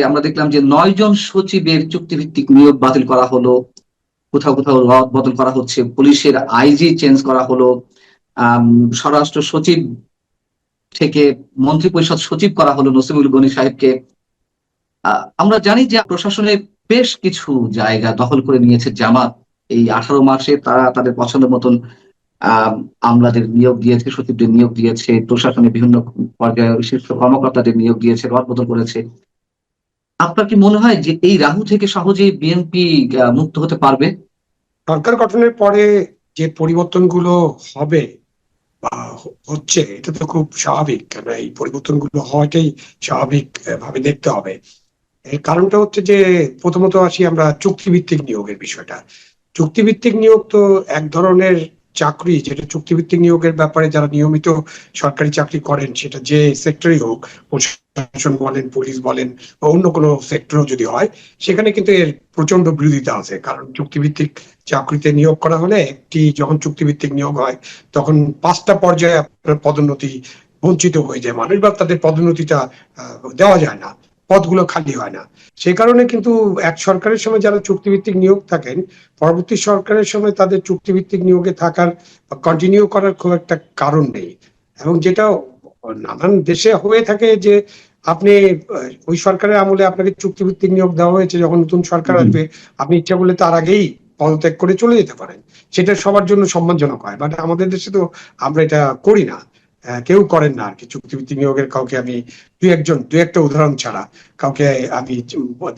আমরা দেখলাম যে 9 জন সচিবের চুক্তিভিত্তিক নিয়োগ বাতিল করা হলো, কোথাও কোথাও রদ বদল করা হচ্ছে, পুলিশের আইজি চেঞ্জ করা হলো, আম, স্বরাষ্ট্র সচিব থেকে মন্ত্রিপরিষদ সচিব করা হলো নসিমুল গনি সাহেবকে। আমরা জানি যে প্রশাসনে বেশ কিছু জায়গা দখল করে নিয়েছে জামাত। এই 18 মাসে তারা তাদের পছন্দ মতন আহ আমলাদের নিয়োগ দিয়েছে, সচিবদের নিয়োগ দিয়েছে, প্রশাসনের বিভিন্ন পর্যায়ে শীর্ষ কর্মকর্তাদের নিয়োগ দিয়েছে, রদবদল করেছে। আপনার কি মনে হয় যে এই রাহু থেকে সহজেই বিএনপি মুক্ত হতে পারবে? সরকার গঠনের পরে যে পরিবর্তনগুলো হবে বা হচ্ছে, এটা তো খুব স্বাভাবিক, কেন এই পরিবর্তনগুলো হওয়াটাই স্বাভাবিক ভাবে দেখতে হবে। এর কারণটা হচ্ছে যে, প্রথমত আসি আমরা চুক্তিভিত্তিক নিয়োগের বিষয়টা। চুক্তিভিত্তিক নিয়োগ তো এক ধরনের চাকরি, যেটা চুক্তিভিত্তিক নিয়োগের ব্যাপারে যারা নিয়মিত সরকারি চাকরি করেন, সেটা যে সেক্টরই হোক, প্রশাসন বলেন, পুলিশ বলেন, বা অন্য কোনো সেক্টরও যদি হয়, সেখানে কিন্তু এর প্রচন্ড বিরোধিতা আছে। কারণ চুক্তিভিত্তিক চাকরিতে নিয়োগ করা হলে, যখন চুক্তিভিত্তিক নিয়োগ হয়, তখন 5টা পর্যায়ে আপনার পদোন্নতি বঞ্চিত হয়ে যায় মানুষ, বা তাদের পদোন্নতিটা দেওয়া যায় না, পদগুলো খালি হয় না। সে কারণে কিন্তু এক সরকারের সময় যারা চুক্তিভিত্তিক নিয়োগ থাকেন, পরবর্তী সরকারের সময় তাদের চুক্তিভিত্তিক নিয়োগে থাকার, কন্টিনিউ করার খুব একটা কারণ নেই। এবং যেটা নানান দেশে হয়ে থাকে যে, আপনি ওই সরকারের আমলে আপনাকে চুক্তিভিত্তিক নিয়োগ দেওয়া হয়েছে, যখন নতুন সরকার আসবে আপনি ইচ্ছা করলে তার আগেই পদত্যাগ করে চলে যেতে পারেন। সেটা সবার জন্য সম্মানজনক হয়, বাট আমাদের দেশে তো আমরা এটা করি না, কেউ করেন না আর কি। চুক্তিভিত্তিক নিয়োগের কাউকে আমি দু একটা উদাহরণ ছাড়া কাউকে আমি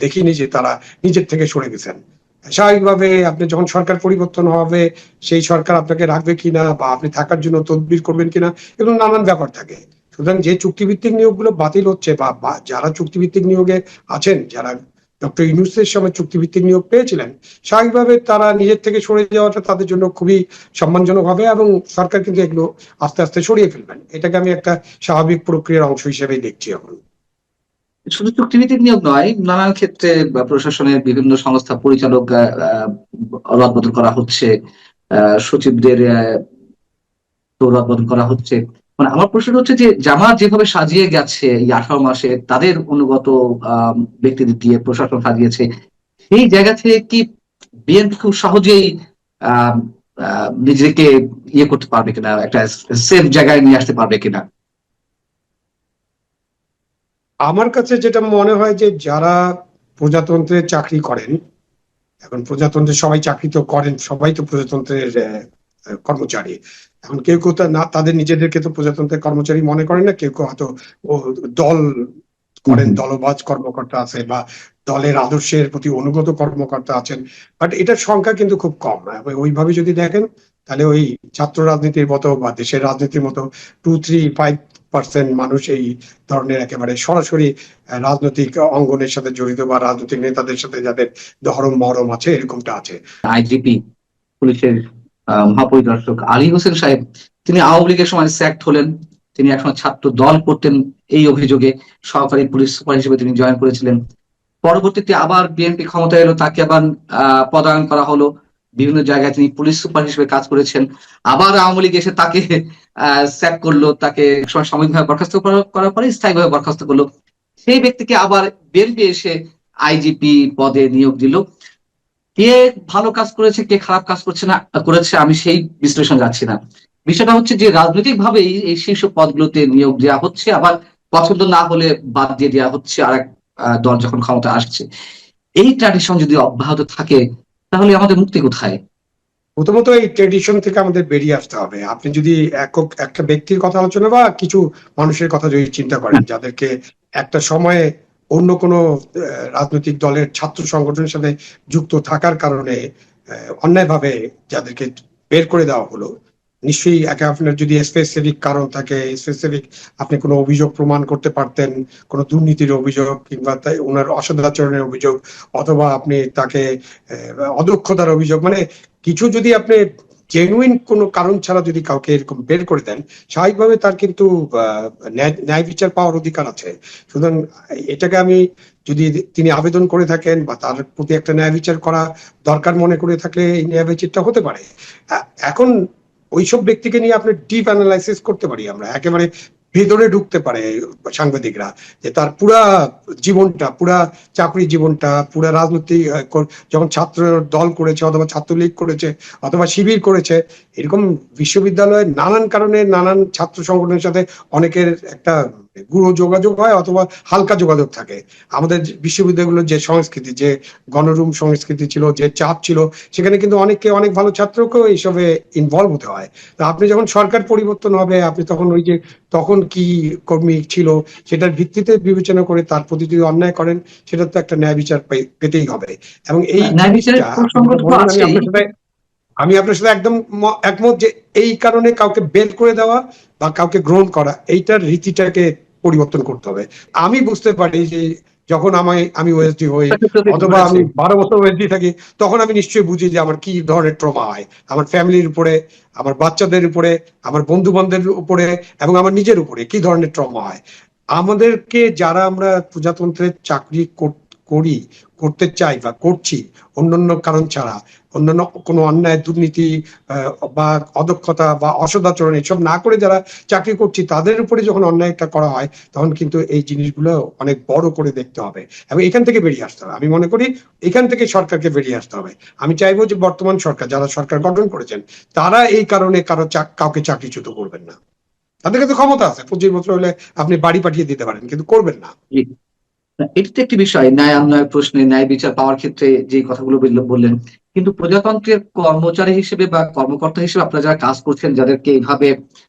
দেখিনি যে তারা নিজের থেকে সরে গেছেন। স্বাভাবিকভাবে আপনি যখন সরকার পরিবর্তন হবে, সেই সরকার আপনাকে রাখবে কিনা বা আপনি থাকার জন্য তদবির করবেন কিনা, এগুলো নানান ব্যাপার থাকে। সুতরাং যে চুক্তিভিত্তিক নিয়োগগুলো বাতিল হচ্ছে, বা যারা চুক্তিভিত্তিক নিয়োগে আছেন, যারা ডক্টর ইউনূসের সময় চুক্তিভিত্তিক নিয়োগ পেয়েছিলেন, স্বাভাবিকভাবে তারা নিজের থেকে সরে যাওয়াটা তাদের জন্য খুবই সম্মানজনক হবে, এবং সরকার কিন্তু এগুলো আস্তে আস্তে সরিয়ে ফেলবেন। এটাকে আমি একটা স্বাভাবিক প্রক্রিয়ার অংশ হিসেবেই দেখছি এখন। শুধু চুক্তিভিত্তিক নিয়োগ নয়, নানান ক্ষেত্রে প্রশাসনের বিভিন্ন সংস্থা পরিচালক রদবদল করা হচ্ছে, সচিবদের রদবদল করা হচ্ছে। মানে আমার প্রশ্ন হচ্ছে যে জামাত যেভাবে সাজিয়ে গেছে এই 18 মাসে, তাদের অনুগত ব্যক্তিদের দিয়ে প্রশাসন সাজিয়েছে, সেই জায়গা থেকে কি বিএনপি খুব সহজেই আহ নিজেকে ইয়ে করতে পারবে কিনা, একটা সেফ জায়গায় নিয়ে আসতে পারবে কিনা? আমার কাছে যেটা মনে হয় যে, যারা প্রজাতন্ত্রে চাকরি করেন, এখন প্রজাতন্ত্রে সবাই চাকরি তো করেন, সবাই তো প্রজাতন্ত্রের কর্মচারী। এখন কেউ কেউ না তাদের নিজেদেরকে তো প্রজাতন্ত্রের কর্মচারী মনে করেন না, কেউ কেউ হয়তো দল করেন, দলবাজ কর্মকর্তা আছে, বা দলের আদর্শের প্রতি অনুগত কর্মকর্তা আছেন। বাট এটার সংখ্যা কিন্তু খুব কম। ওইভাবে যদি দেখেন, তাহলে ওই ছাত্র রাজনীতির মতো বা দেশের রাজনীতির মতো 2-3-5% মানুষ এই ধরনের একেবারে সরাসরি রাজনৈতিক অঙ্গনের সাথে জড়িত, বা রাজনৈতিক নেতাদের সাথে যাদের ধরম মরম আছে, এরকমটা আছে। আইজিপি পুলিশের মহাপরিদর্শক আলী হোসেন সাহেব, তিনি আওয়ামী লীগের সময় স্যাক্ট হলেন। তিনি একসময় ছাত্র দল করতেন এই অভিযোগে, সহকারী পুলিশ সুপার হিসেবে তিনি জয়েন করেছিলেন। পরবর্তীতে আবার বিএনপি ক্ষমতায় এলো, তাকে আবার পদায়ন করা হলো। বিভিন্ন জায়গায় তিনি পুলিশ সুপার হিসেবে কাজ করেছেন। আবার আওয়ামী লীগ এসে তাকে স্যাক করলো, তাকে একসময় সাময়িকভাবে বরখাস্ত করার পরে স্থায়ীভাবে বরখাস্ত করলো। সেই ব্যক্তিকে আবার বিএনপি এসে আইজিপি পদে নিয়োগ দিল। কে ভালো কাজ করেছে, কে খারাপ কাজ করছে না করেছে, আমি সেই বিশ্লেষণ যাচ্ছি না। বিষয়টা হচ্ছে যে রাজনৈতিক ভাবে এই শীর্ষ পদগুলোতে নিয়োগ দেওয়া হচ্ছে, আবার পছন্দ না হলে বাদ দিয়ে দেওয়া হচ্ছে আরেক দল যখন ক্ষমতা আসছে। এই ট্র্যাডিশন যদি অব্যাহত থাকে, তাহলে আমাদের মুক্তি কোথায়? প্রথমত এই ট্রেডিশন থেকে আমাদের বেরিয়ে আসতে হবে। আপনি যদি একটা ব্যক্তির কথা আলোচনা বা কিছু মানুষের কথা যদি চিন্তা করেন, যাদেরকে একটা সময়ে অন্য কোনো রাজনৈতিক দলের ছাত্র সংগঠনের সাথে যুক্ত থাকার কারণে অন্যায়ভাবে যাদেরকে বের করে দেওয়া হলো, নিশ্চয়ই আপনার যদি স্পেসিফিক কারণ থাকে, স্পেসিফিক আপনি কোনো অভিযোগ প্রমাণ করতে পারতেন, কোনো দুর্নীতির অভিযোগ, কিংবা ওনার অসদাচরণের অভিযোগ, অথবা আপনি তাকে অদক্ষতার অভিযোগ, মানে কিছু যদি আপনি জেনুইন কোনো কারণ ছাড়া যদি কাউকে এরকম বের করে দেন, স্বাভাবিকভাবে তার কিন্তু ন্যায় বিচার পাওয়ার অধিকার আছে। সুতরাং এটাকে আমি, যদি তিনি আবেদন করে থাকেন বা তার প্রতি একটা ন্যায় বিচার করা দরকার মনে করে থাকলে, এই ন্যায় বিচারটা হতে পারে। এখন ওইসব ব্যক্তিকে নিয়ে আপনি ডিপ অ্যানালাইসিস করতে পারি আমরা, একেবারে ভেতরে ঢুকতে পারে সাংবাদিকরা, যে তার পুরা জীবনটা, পুরা চাকরি জীবনটা, পুরা রাজনৈতিক যখন ছাত্র দল করেছে অথবা ছাত্রলীগ করেছে অথবা শিবির করেছে, এরকম বিশ্ববিদ্যালয়ে নানান কারণে নানান ছাত্র সংগঠনের সাথে অনেকের একটা গূঢ় যোগাযোগ হয় অথবা হালকা যোগাযোগ থাকে। আমাদের বিশ্ববিদ্যালয়গুলোর যে সংস্কৃতি, যে গণরুম সংস্কৃতি ছিল, যে চাপ ছিল, সেখানে কিন্তু অনেককে, অনেক ভালো ছাত্রকেও এইসবে ইনভলভ হতে হয়। তো আপনি যখন সরকার পরিবর্তন হবে, আপনি তখন ওই যে তখন কি কর্মী ছিল সেটার ভিত্তিতে বিবেচনা করে তার প্রতি যদি অন্যায় করেন, সেটা তো একটা ন্যায় বিচার পেতেই হবে। এবং এই ন্যায় বিচারের জিনিসটা আপনি প্রসঙ্গ যেটা তো বললেন, আছেই। আমি আপনার সাথে একদম একমত যে এই কারণে কাউকে বের করে দেওয়া বা কাউকে গ্রহণ করা, এইটার রীতিটাকে পরিবর্তন করতে হবে। আমি বুঝতে পারি যে যখন আমি ওএসডি হই অথবা ঘটেছে। আমি 12 বছর ওএসডি থাকি, তখন আমি নিশ্চয়ই বুঝি যে আমার কি ধরনের ট্রমা হয় আমার ফ্যামিলির উপরে, আমার বাচ্চাদের উপরে, আমার বন্ধু বান্ধবের উপরে এবং আমার নিজের উপরে কি ধরনের ট্রমা হয়। আমাদেরকে যারা আমরা প্রজাতন্ত্রের চাকরি করি, করতে চাই বা করছি অন্যান্য কারণ ছাড়া, অন্যান্য কোনো অন্যায়, দুর্নীতি বা অদক্ষতা বা অসদাচরণ এসব না করে যারা চাকরি করছি, তাদের উপরে যখন অন্যায়টা করা হয়, তখন কিন্তু এই জিনিসগুলো অনেক বড় করে দেখতে হবে এবং এখান থেকে বেরিয়ে আসতে হবে। আমি মনে করি এখান থেকে সরকারকে বেরিয়ে আসতে হবে। আমি চাইবো যে বর্তমান সরকার, যারা সরকার গঠন করেছেন, তারা এই কারণে কাউকে চাকরিচ্যুত করবেন না। তাদের কাছে ক্ষমতা আছে, 25 বছর হলে আপনি বাড়ি পাঠিয়ে দিতে পারেন, কিন্তু করবেন না। এটি তো একটি বিষয়, ন্যায় অন্যায় প্রশ্নে ন্যায় বিচার পাওয়ার ক্ষেত্রে যে কথাগুলো বললেন, কিন্তু প্রজাতন্ত্রের কর্মচারী হিসেবে বা কর্মকর্তা হিসেবে আপনারা যারা কাজ করছেন, যাদেরকে এইভাবে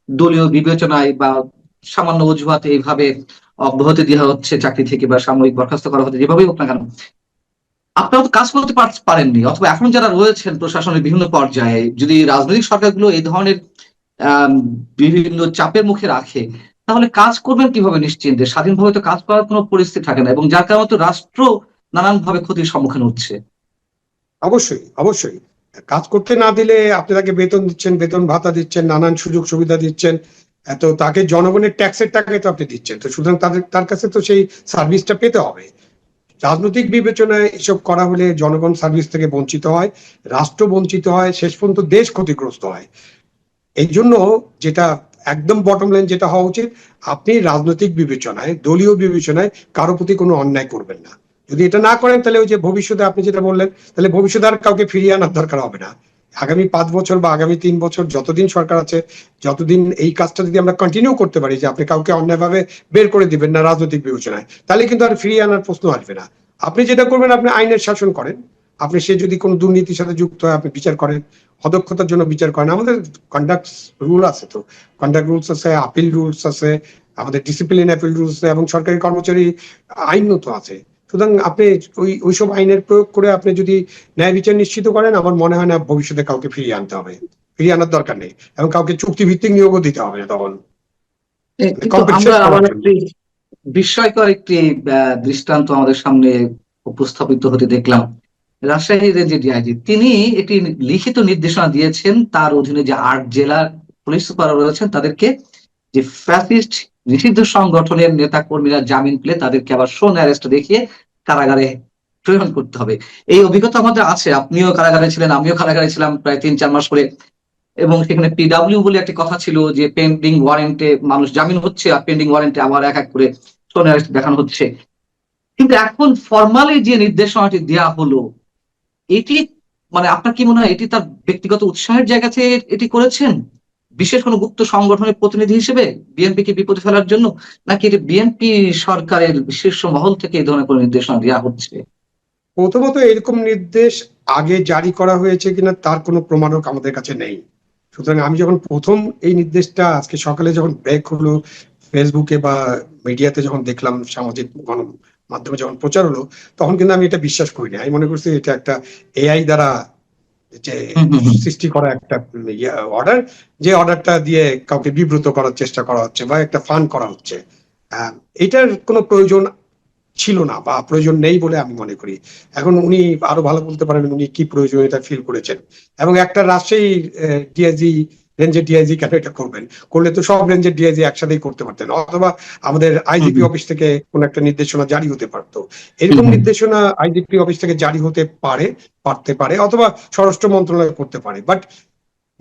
দলীয় বিবেচনায় বা সামান্য অজুহাতে এইভাবে অব্যাহতি দেওয়া হচ্ছে চাকরি থেকে বা সাময়িক বরখাস্ত করা হচ্ছে, যেভাবেই হোক না কেন, আপনারা তো কাজ করতে পারেননি, অথবা এখন যারা রয়েছেন প্রশাসনের বিভিন্ন পর্যায়ে, যদি রাজনৈতিক সরকারগুলো এই ধরনের আহ বিভিন্ন চাপের মুখে রাখে, তাহলে কাজ করবেন কিভাবে নিশ্চিন্তে? স্বাধীনভাবে তো কাজ করার কোনো পরিস্থিতি থাকে না, এবং যার কারণে তো রাষ্ট্র নানান ভাবে ক্ষতির সম্মুখীন হচ্ছে। অবশ্যই, অবশ্যই। কাজ করতে না দিলে আপনি তাকে বেতন দিচ্ছেন, বেতন ভাতা দিচ্ছেন, নানান সুযোগ সুবিধা দিচ্ছেন, তো তাকে জনগণের ট্যাক্সের টাকাই তো আপনি দিচ্ছেন। তো সুতরাং তার কাছে তো সেই সার্ভিসটা পেতে হবে। রাজনৈতিক বিবেচনায় এসব করা হলে জনগণ সার্ভিস থেকে বঞ্চিত হয়, রাষ্ট্র বঞ্চিত হয়, শেষ পর্যন্ত দেশ ক্ষতিগ্রস্ত হয়। এই জন্য যেটা একদম বটম লাইন যেটা হওয়া উচিত, আপনি রাজনৈতিক বিবেচনায়, দলীয় বিবেচনায় কারো প্রতি কোনো অন্যায় করবেন না। যদি এটা না করেন, তাহলে ওই যে ভবিষ্যতে আপনি যেটা বললেন, তাহলে ভবিষ্যতে আর কাউকে ফিরিয়ে আনার দরকার হবে না। আগামী 5 বছর বা আগামী 3 বছর যতদিন সরকার আছে, যতদিন এই কাজটা যদি আমরা কন্টিনিউ করতে পারি, যে আপনি কাউকে অন্যায়ভাবে বের করে দিবেন না রাজনৈতিক বিবেচনায়, তাহলে কিন্তু আর ফিরিয়ে আনার প্রশ্ন আসবে না। আপনি যেটা করবেন, আপনি আইনের শাসন করেন। আপনি সে যদি কোনো দুর্নীতির সাথে যুক্ত হয়, আপনি বিচার করেন, অদক্ষতার জন্য বিচার করেন। আমাদের কন্ডাক্ট রুল আছে, তো কন্ডাক্ট রুলস আছে, আপিল রুলস আছে, আমাদের ডিসিপ্লিন আপিল রুলস আছে, এবং সরকারি কর্মচারী আইনও তো আছে। সুতরাং আপনি ওইসব আইনের প্রয়োগ করে আপনি যদি ন্যায় বিচার নিশ্চিত করেন, আমার মনে হয় না ভবিষ্যতে কাউকে ফিরিয়ে আনতে হবে, ফিরিয়ে আনার দরকার নেই, এবং কাউকে চুক্তিভিত্তিক নিয়োগও দিতে হবে না তখন কিন্তু আমরা কম্পেনসেট আবার করার জন্য। একটি বিস্ময়কর একটি দৃষ্টান্ত আমাদের সামনে উপস্থাপিত হতে দেখলাম। রাজশাহী রেঞ্জের ডিআইজি তিনি একটি লিখিত নির্দেশনা দিয়েছেন, তার অধীনে যে 8 জেলার পুলিশ সুপার রয়েছেন তাদেরকে, যে ফ্যাসিস্ট নিষিদ্ধ সংগঠনের নেতা কর্মীরা জামিন পেলে তাদেরকে আবার শোন অ্যারেস্ট দেখিয়ে কারাগারে প্রেরণ করতে হবে। এই অভিজ্ঞতা আমাদের আছে, আপনিও কারাগারে ছিলেন, আমিও কারাগারে ছিলাম প্রায় 3-4 মাস করে, এবং সেখানে পিডাব্লিউ বলে একটি কথা ছিল, যে পেন্ডিং ওয়ারেন্টে মানুষ জামিন হচ্ছে আর পেন্ডিং ওয়ারেন্টে আবার এক এক করে শোন অ্যারেস্ট দেখানো হচ্ছে। কিন্তু এখন ফরমালি যে নির্দেশনাটি দেওয়া হলো, এটি মানে আপনার কি মনে হয় এটি তার ব্যক্তিগত উৎসাহের জায়গা থেকে এটি করেছেন, বিশেষ কোনো গুপ্ত সংগঠনের প্রতিনিধি হিসেবে বিএনপি কে বিপদে ফেলার জন্য, নাকি এটি বিএনপি সরকারের শীর্ষ মহল থেকে এই ধরনের কোনো নির্দেশনা দেওয়া হচ্ছে? প্রথমত, এরকম নির্দেশ আগে জারি করা হয়েছে কিনা তার কোনো প্রমাণক আমাদের কাছে নেই। সুতরাং আমি যখন প্রথম এই নির্দেশটা আজকে সকালে যখন ব্রেক হলো, ফেসবুকে বা মিডিয়াতে যখন দেখলাম, সামাজিক গণমাধ্যমে যখন প্রচার হলো, তখন কিন্তু আমি এটা বিশ্বাস করিনি। আমি মনে করছি এটা একটা এআই দ্বারা যে হম হম হম। সৃষ্টি করা একটা অর্ডার, যে অর্ডারটা দিয়ে কাউকে বিব্রত করার চেষ্টা করা হচ্ছে বা একটা ফান করা হচ্ছে। এটার কোনো প্রয়োজন ছিল না বা প্রয়োজন নেই বলে আমি মনে করি। এখন উনি আরো ভালো বলতে পারেন উনি কি প্রয়োজনীয়তা ফিল করেছেন, এবং একটা রাজশাহী ডিআইজি, রেঞ্জের ডিআইজি কেন এটা করবেন? করলে তো সব রেঞ্জের ডিআইজি একসাথেই করতে পারতেন, অথবা আমাদের আইজিপি অফিস থেকে কোন একটা নির্দেশনা জারি হতে পারতো। এরকম নির্দেশনা আইজিপি অফিস থেকে জারি হতে পারে, অথবা স্বরাষ্ট্র মন্ত্রণালয় করতে পারে। বাট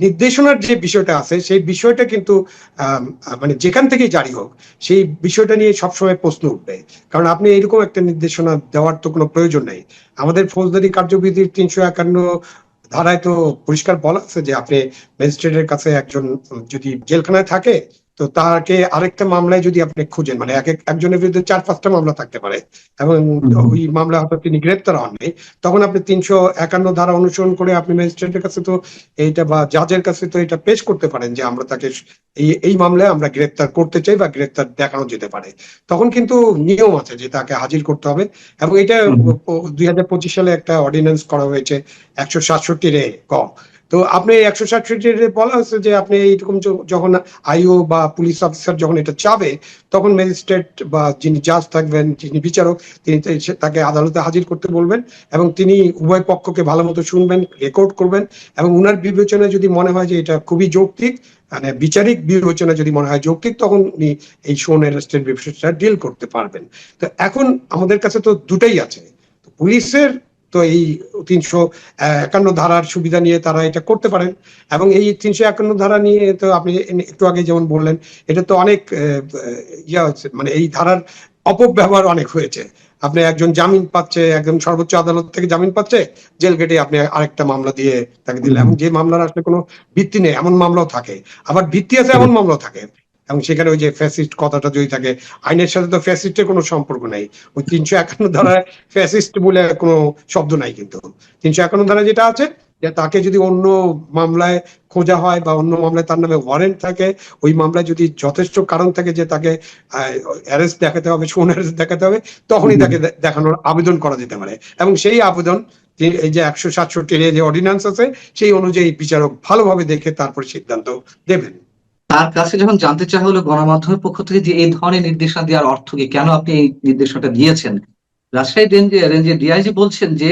নির্দেশনার যে বিষয়টা আছে সেই বিষয়টা কিন্তু মানে যেখান থেকেই জারি হোক সেই বিষয়টা নিয়ে সবসময় প্রশ্ন উঠবে। কারণ আপনি এরকম একটা নির্দেশনা দেওয়ার তো কোনো প্রয়োজন নেই। আমাদের ফৌজদারি কার্যবিধির 351 ধারায় তো পরিষ্কার বলা আছে যে আপনি ম্যাজিস্ট্রেটের কাছে একজন যদি জেলখানায় থাকে তো তাকে আরেকটা মামলায় যদি আপনি খুঁজেন, মানে একজনের বিরুদ্ধে 4-5টা মামলা থাকতে পারে এবং ওই মামলা হয়তো তিনি গ্রেপ্তার হননি, তখন আপনি 351 ধারা অনুসরণ করে আপনি ম্যাজিস্ট্রেটের কাছে তো এইটা বা জাজের কাছে তো এটা পেশ করতে পারেন যে আমরা তাকে এই মামলায় আমরা গ্রেপ্তার করতে চাই বা গ্রেপ্তার দেখানো যেতে পারে। তখন কিন্তু নিয়ম আছে যে তাকে হাজির করতে হবে এবং এটা 2025 সালে একটা অর্ডিন্যান্স করা হয়েছে 167 ক। তো আপনি 167 বলা হচ্ছে যে আপনি এইরকম যখন আইও বা পুলিশ অফিসার যখন এটা চাবে তখন ম্যাজিস্ট্রেট বা যিনি জাজ থাকবেন, যিনি বিচারক, তিনি তাকে আদালতে হাজির করতে বলবেন এবং তিনি উভয় পক্ষকে ভালো মতো শুনবেন, রেকর্ড করবেন এবং উনার বিবেচনায় যদি মনে হয় যে এটা খুবই যৌক্তিক, মানে বিচারিক বিবেচনা যদি মনে হয় যৌক্তিক, তখন উনি এই শোন অ্যারেস্টের বিষয়টা ডিল করতে পারবেন। তো এখন আমাদের কাছে তো দুটাই আছে, পুলিশের তো এই 351 ধারার সুবিধা নিয়ে তারা এটা করতে পারেন এবং এই 351 ধারা নিয়ে তো আপনি একটু আগে যেমন বললেন এটা তো অনেক ইয়া হচ্ছে, মানে এই ধারার অপব্যবহার অনেক হয়েছে। আপনি একজন জামিন পাচ্ছে, একদম সর্বোচ্চ আদালত থেকে জামিন পাচ্ছে, জেল গেটে আপনি আরেকটা মামলা দিয়ে তাকে দিলেন এবং যে মামলার আসলে কোনো ভিত্তি নেই এমন মামলাও থাকে, আবার ভিত্তি আছে এমন মামলাও থাকে এবং সেখানে ওই যে ফ্যাসিস্ট কথাটা যদি থাকে, আইনের সাথে তো ফ্যাসিস্টের কোনো সম্পর্ক নাই। ওই 351 ধারায় ফ্যাসিস্ট বলে কোনো শব্দ নাই, কিন্তু 351 ধারায় যেটা আছে যে তাকে যদি অন্য মামলায় খোঁজা হয় বা অন্য মামলায় তার নামে ওয়ারেন্ট থাকে, ওই মামলায় যদি যথেষ্ট কারণ থাকে যে তাকে অ্যারেস্ট দেখাতে হবে, শোন অ্যারেস্ট দেখাতে হবে, তখনই তাকে দেখানোর আবেদন করা যেতে পারে এবং সেই আবেদন এই যে 167 যে অর্ডিন্যান্স আছে সেই অনুযায়ী বিচারক ভালোভাবে দেখে তারপর সিদ্ধান্ত দেবেন। তার কাছে যখন জানতে চাওয়া হলো গণমাধ্যমের পক্ষ থেকে যে এই ধরনের নির্দেশনা দেওয়ার অর্থ কি, কেন আপনি এই নির্দেশনাটা দিয়েছেন, রাজশাহী রেঞ্জের ডিআইজি বলছেন যে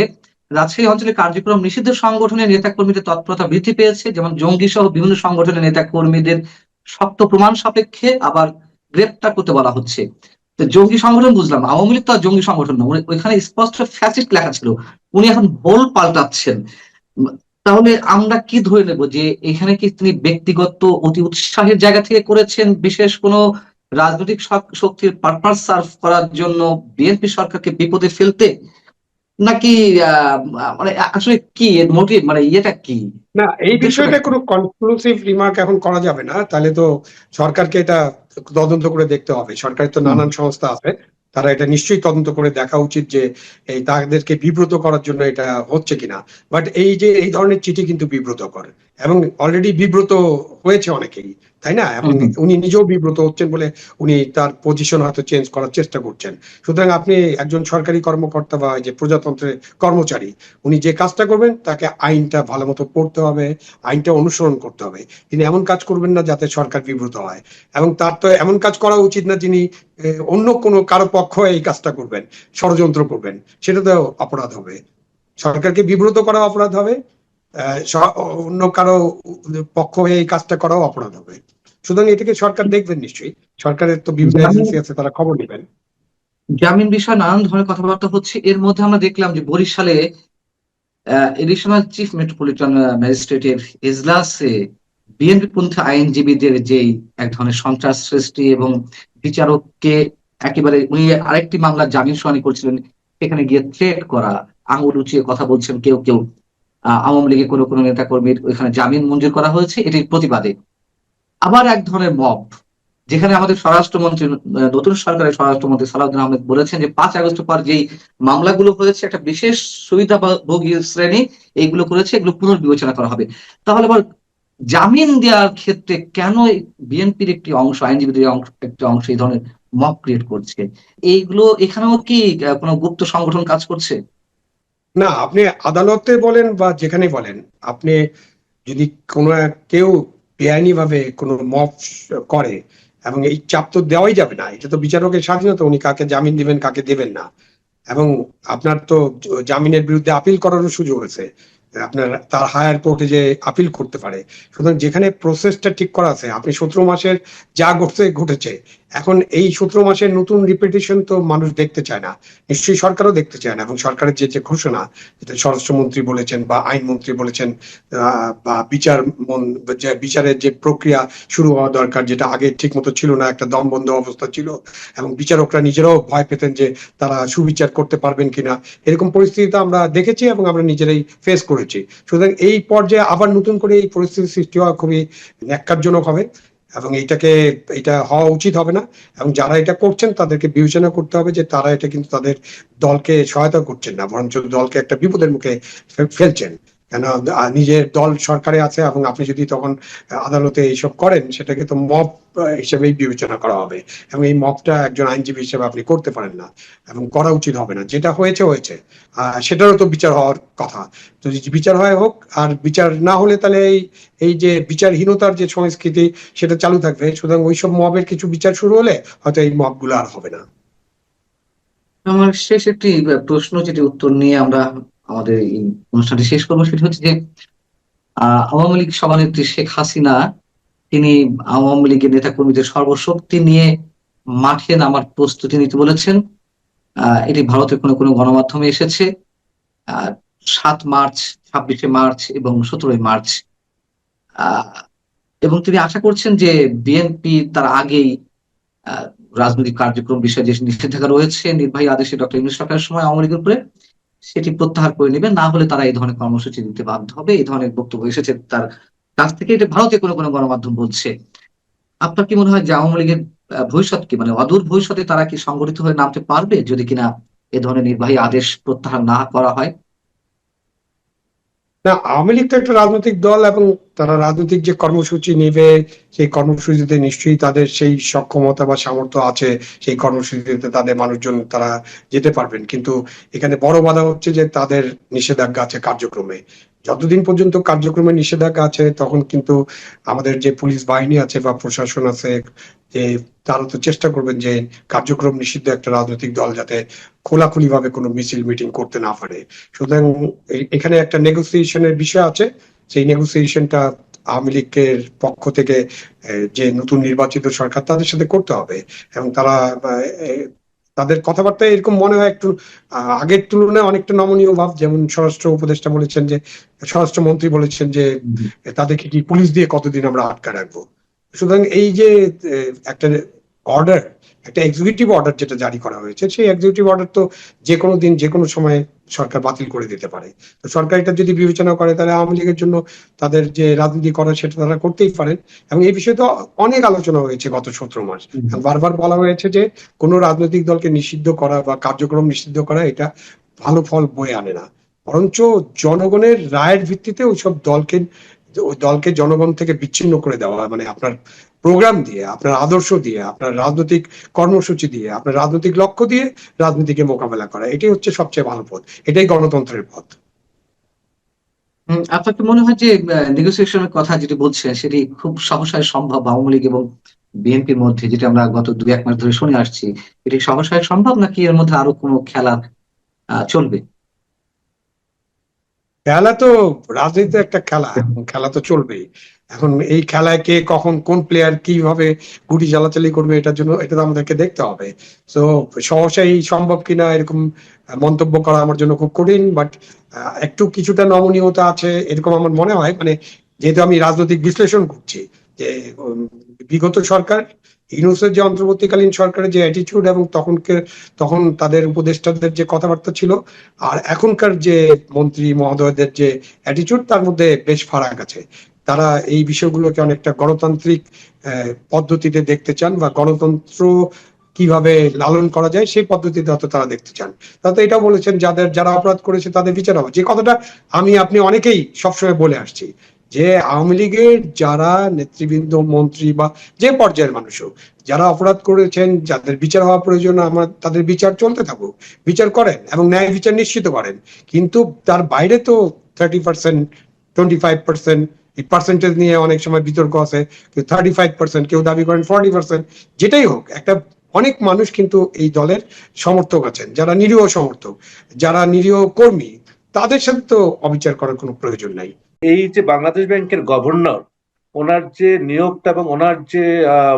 রাজশাহী অঞ্চলে কার্যক্রম নিষিদ্ধ সংগঠনের নেতাকর্মীদের তৎপরতা বৃদ্ধি পেয়েছে, যেমন জঙ্গি সহ বিভিন্ন সংগঠনের নেতাকর্মীদের শক্ত প্রমাণ সাপেক্ষে আবার গ্রেপ্তার করতে বলা হচ্ছে। তো জঙ্গি সংগঠন বুঝলাম, আওয়ামী লীগ তো আর জঙ্গি সংগঠন না, ওইখানে স্পষ্ট ফ্যাসিস্ট লেখা ছিল, উনি এখন ভুল পাল্টাচ্ছেন। তাহলে আমরা কি ধরে নেব যে এখানে কি তিনি ব্যক্তিগত অতি উৎসাহের জায়গা থেকে করেছেন, বিশেষ কোনো রাজনৈতিক শক্তির পারপাস সার্ভ করার জন্য বিএনপি সরকারকে বিপদে ফেলতে, নাকি মানে আসলে কি এর মোটিভ, মানে ইয়েটা কি, না, এই উদ্দেশ্যটা বিষয়টা কি? কোনো কনক্লুসিভ রিমার্ক এখন করা যাবে না, তাহলে তো সরকারকে এটা তদন্ত করে দেখতে হবে। সরকারের তো নানান সংস্থা আছে, তারা এটা নিশ্চয়ই তদন্ত করে দেখা উচিত যে এই তাদেরকে বিব্রত করার জন্য এটা হচ্ছে কিনা। বাট এই যে এই ধরনের চিঠি কিন্তু বিব্রতকর এবং অলরেডি বিব্রত হয়েছে অনেকেই, তাই না? এবং উনি নিজেও বিব্রত হচ্ছেন বলে উনি তার পজিশন হয়তো চেঞ্জ করার চেষ্টা করছেন। সুতরাং আপনি একজন সরকারি কর্মকর্তা বা যে প্রজাতন্ত্রের কর্মচারী, উনি যে কাজটা করবেন তাকে আইনটা ভালো মতো পড়তে হবে, আইনটা অনুসরণ করতে হবে। তিনি এমন কাজ করবেন না যাতে সরকার বিব্রত হয় এবং তার তো এমন কাজ করা উচিত না যিনি অন্য কোনো কারো পক্ষ এই কাজটা করবেন, ষড়যন্ত্র করবেন, সেটা তো অপরাধ হবে। সরকারকে বিব্রত করা অপরাধ হবে, অন্য কারো পক্ষ হয়ে এই কাজটা করাও অপরাধ হবে। সুতরাং এটাকে সরকার দেখবেন নিশ্চয়ই, সরকারের তো বিভিন্ন এজেন্সি আছে, তারা খবর নেবেন। জামিন বিষয়ে নানান ধরনের কথাবার্তা হচ্ছে, এর মধ্যে আমরা দেখলাম যে বরিশালে এডিশনাল চিফ মেট্রোপলিটন ম্যাজিস্ট্রেটের এজলাসে বিএনপি পন্থী আইনজীবীদের যেই এক ধরনের সন্ত্রাস সৃষ্টি এবং বিচারককে একেবারে, উনি আরেকটি মামলার জামিন শুনানি করছিলেন, সেখানে গিয়ে থ্রেট করা, আঙুল উঁচিয়ে কথা বলছেন কেউ কেউ, আওয়ামী লীগের কোনো কোনো নেতা কর্মীর ওইখানে জামিন মঞ্জুর করা হয়েছে এটির প্রতিবাদে। আবার এক ধরনের মব, যেখানে আমাদের স্বরাষ্ট্রমন্ত্রী, নতুন সরকারের স্বরাষ্ট্রমন্ত্রী সালাউদ্দিন আহমেদ বলেছেন যে 5 আগস্ট পর যেই মামলাগুলো হয়েছে একটা বিশেষ সুবিধাভোগী শ্রেণী এইগুলো করেছে, এগুলো পুনর্বিবেচনা করা হবে। তাহলে আবার জামিন দেওয়ার ক্ষেত্রে কেন বিএনপির একটি অংশ, আইনজীবীদের একটি অংশ এই ধরনের মব ক্রিয়েট করছে? এইগুলো এখানেও কি কোনো গুপ্ত সংগঠন কাজ করছে? না, আপনি আদালতে বলেন বা যেখানে বলেন, আপনি যদি কোনো কেউ বেআইনি ভাবে কোনো মব করে, এবং এই চাপ তো দেওয়াই যাবে না, এটা তো বিচারকের স্বাধীনতা, উনি কাকে জামিন দিবেন কাকে দেবেন না। এবং আপনার তো জামিনের বিরুদ্ধে আপিল করারও সুযোগ আছে, আপনার তার হায়ার কোর্টে যে আপিল করতে পারে। সুতরাং যেখানে প্রসেসটা ঠিক করা আছে, আপনি 17 মাসের যা ঘটেছে এখন এই 17 মাসের নতুন রিপিটিশন তো মানুষ দেখতে চায় না, নিশ্চয়ই সরকারও দেখতে চায় না। এবং সরকারের যে যে ঘোষণা, যেটা স্বরাষ্ট্রমন্ত্রী বলেছেন বা আইনমন্ত্রী বলেছেন, বা বিচারের যে প্রক্রিয়া শুরু হওয়া দরকার, যেটা আগে ঠিক মতো ছিল না, একটা দমবন্ধ অবস্থা ছিল, এবং বিচারকরা নিজেরাও ভয় পেতেন যে তারা সুবিচার করতে পারবেন কিনা। এরকম পরিস্থিতি আমরা দেখেছি এবং আমরা নিজেরাই ফেস করেছি। সুতরাং এই পর্যায়ে আবার নতুন করে এই পরিস্থিতি সৃষ্টি হওয়া খুবই ন্যাক্কারজনক হবে, এবং এটা হওয়া উচিত হবে না। এবং যারা এটা করছেন তাদেরকে বিবেচনা করতে হবে যে তারা এটা কিন্তু তাদের দলকে সহায়তা করছেন না, বরঞ্চ দলকে একটা বিপদের মুখে ফেলছেন। কেন, নিজের দল সরকারে আছে এবং আপনি যদি তখন আদালতে এইসব করেন, সেটাকে তো মব হিসেবেই বিবেচনা করা হবে, এবং এই মবটা একজন আইনজীবী হিসেবে আপনি করতে পারেন না এবং করা উচিত হবে না। যেটা হয়েছে হয়েছে, সেটারও তো বিচার হওয়ার কথা। তো বিচার হয় হোক, আর বিচার না হলে তাহলে এই যে বিচারহীনতার যে সংস্কৃতি, সেটা চালু থাকবে। সুতরাং ওইসব মবের কিছু বিচার শুরু হলে হয়তো এই মব গুলো আর হবে না। আমার শেষ একটি প্রশ্ন, যেটি উত্তর নিয়ে আমরা আমাদের এই অনুষ্ঠানটি শেষ করবো, সেটি হচ্ছে যে আওয়ামী লীগ সভানেত্রী শেখ হাসিনা তিনি আওয়ামী লীগের নেতা কর্মীদের সর্বশক্তি নিয়ে মাঠে নামার প্রস্তুতি নিতে বলেছেন। এটি ভারতের কোনো কোনো গণমাধ্যমে এসেছে। 7 মার্চ, 26শে মার্চ এবং 17ই মার্চ। আহ, এবং তিনি আশা করছেন যে বিএনপি তার আগেই আহ, রাজনৈতিক কার্যক্রম বিষয়ে যে নিষেধাজ্ঞা রয়েছে নির্বাহী আদেশে ডক্টর ইউনূস সরকারের সময় আওয়ামী লীগের উপরে, সেটি প্রত্যাহার করে নেবে, না হলে তারা এই ধরনের কর্মসূচি দিতে বাধ্য হবে। এই ধরনের বক্তব্য এসেছে তার কাছ থেকে, এটা ভারতীয় কোনো কোনো গণমাধ্যম বলছে। আপনার কি মনে হয় যে আওয়ামী লীগের ভবিষ্যৎ কি, মানে অদূর ভবিষ্যতে তারা কি সংগঠিত হয়ে নামতে পারবে যদি কিনা এ ধরনের নির্বাহী আদেশ প্রত্যাহার না করা হয়? না, আওয়ামী লীগ তো একটা রাজনৈতিক দল, এবং তারা রাজনৈতিক যে কর্মসূচি নেবে, সেই কর্মসূচিতে নিশ্চয়ই তাদের সেই সক্ষমতা বা সামর্থ্য আছে। সেই কর্মসূচিতে তাদের মানুষজন তারা যেতে পারবেন, কিন্তু এখানে বড় বাধা হচ্ছে যে তাদের নিষেধাজ্ঞা আছে কার্যক্রমে। যতদিন পর্যন্ত কার্যক্রমে নিষেধাজ্ঞা আছে, তখন কিন্তু আমাদের যে পুলিশ বাহিনী আছে বা প্রশাসন আছে, যে তারা তো চেষ্টা করবেন যে কার্যক্রম নিষিদ্ধ একটা রাজনৈতিক দল যাতে খোলাখুলি ভাবে কোনো মিছিল মিটিং করতে না পারে। সুতরাং এখানে একটা নেগোসিয়েশনের বিষয় আছে। সেই নেগোসিয়েশনটা আওয়ামী লীগের পক্ষ থেকে যে নতুন নির্বাচিত সরকার তাদের সাথে করতে হবে। এবং তারা তাদের কথাবার্তায় এরকম মনে হয় একটু আগের তুলনায় অনেকটা নমনীয় ভাব। যেমন স্বরাষ্ট্র উপদেষ্টা বলেছেন যে, স্বরাষ্ট্রমন্ত্রী বলেছেন যে তাদেরকে কি পুলিশ দিয়ে কতদিন আমরা আটকা রাখবো। সুতরাং এই যে একটা অর্ডার, একটা এক্সিকিউটিভ অর্ডার যেটা জারি করা হয়েছে, সেই এক্সিকিউটিভ অর্ডার তো যে কোনো দিন যে কোনো সময় সরকার বাতিল করে দিতে পারে। তো সরকার এটা যদি বিবেচনা করে, তাহলে আওয়ামী লীগের জন্য তাদের যে রাজনীতি করা সেটা তারা করতেই পারেন। এবং এই বিষয়ে তো অনেক আলোচনা হয়েছে গত 17 মাস। বারবার বলা হয়েছে যে কোনো রাজনৈতিক দলকে নিষিদ্ধ করা বা কার্যক্রম নিষিদ্ধ করা এটা ভালো ফল বয়ে আনে না, বরঞ্চ জনগণের রায়ের ভিত্তিতে ওই দলকে জনগণ থেকে বিচ্ছিন্ন করে দেওয়া, মানে আপনার প্রোগ্রাম দিয়ে, আপনার আদর্শ দিয়ে, আপনার রাজনৈতিক কর্মসূচি দিয়ে, আপনার রাজনৈতিক লক্ষ্য দিয়ে রাজনীতিকে মোকাবেলা করা, এটাই হচ্ছে সবচেয়ে ভালো পথ, এটাই গণতন্ত্রের পথ। আপনার কি মনে হয় যে নেগোসিয়েশনের কথা যেটি বলছেন সেটি খুব সহসায় সম্ভব আওয়ামী লীগ এবং বিএনপির মধ্যে, যেটা আমরা গত 2-1 মাস ধরে শুনে আসছি, এটি সহসায় সম্ভব নাকি এর মধ্যে আরো কোনো খেলা চলবে? খেলা তো, রাজনীতি একটা খেলা, এবং খেলা তো চলবেই। এখন এই খেলায় কে কখন কোন প্লেয়ার কিভাবে গুটি চালাচালি করবে, এটা তো আমাদেরকে দেখতে হবে। তো সহসাই সম্ভব কিনা এরকম মন্তব্য করা আমার জন্য খুব কঠিন, বাট একটু কিছুটা নমনীয়তা আছে এরকম আমার মনে হয়। মানে যেহেতু আমি রাজনৈতিক বিশ্লেষণ করছি, যে বিগত সরকার, ইউনূসের যে অন্তর্বর্তীকালীন সরকারের যে অ্যাটিটিউড, এবং তখন তাদের উপদেষ্টাদের যে কথাবার্তা ছিল, আর এখনকার যে মন্ত্রী মহোদয়দের যে অ্যাটিটিউড, তার মধ্যে বেশ ফারাক আছে। তারা এই বিষয়গুলোকে অনেকটা গণতান্ত্রিক পদ্ধতিতে দেখতে চান, বা গণতন্ত্র কিভাবে লালন করা যায় সেই পদ্ধতিতে হয়তো তারা দেখতে চান। তাতে এটা বলেছেন যারা অপরাধ করেছে তাদের বিচার হবে, যে কথাটা আপনি অনেকেই সবসময় বলে আসছি, যে আওয়ামী লীগের যারা নেতৃবৃন্দ, মন্ত্রী বা যে পর্যায়ের মানুষ হোক, যারা অপরাধ করেছেন, যাদের বিচার হওয়া প্রয়োজন, তাদের বিচার চলতে থাকুক, বিচার করেন এবং ন্যায় বিচার নিশ্চিত করেন। কিন্তু তার বাইরে তো 30%, 25%, এই পার্সেন্টেজ নিয়ে অনেক সময় বিতর্ক আছে। কেউ 35%, কেউ দাবি করেন 40%। যেটাই হোক, অনেক মানুষ কিন্তু এই দলের সমর্থক আছেন, যারা নিরীহ সমর্থক, যারা নিরীহ কর্মী, তাদের সাথে তো অবিচার করার কোনো প্রয়োজন নাই। এই যে বাংলাদেশ ব্যাংকের গভর্নর, ওনার যে নিয়োগটা এবং ওনার যে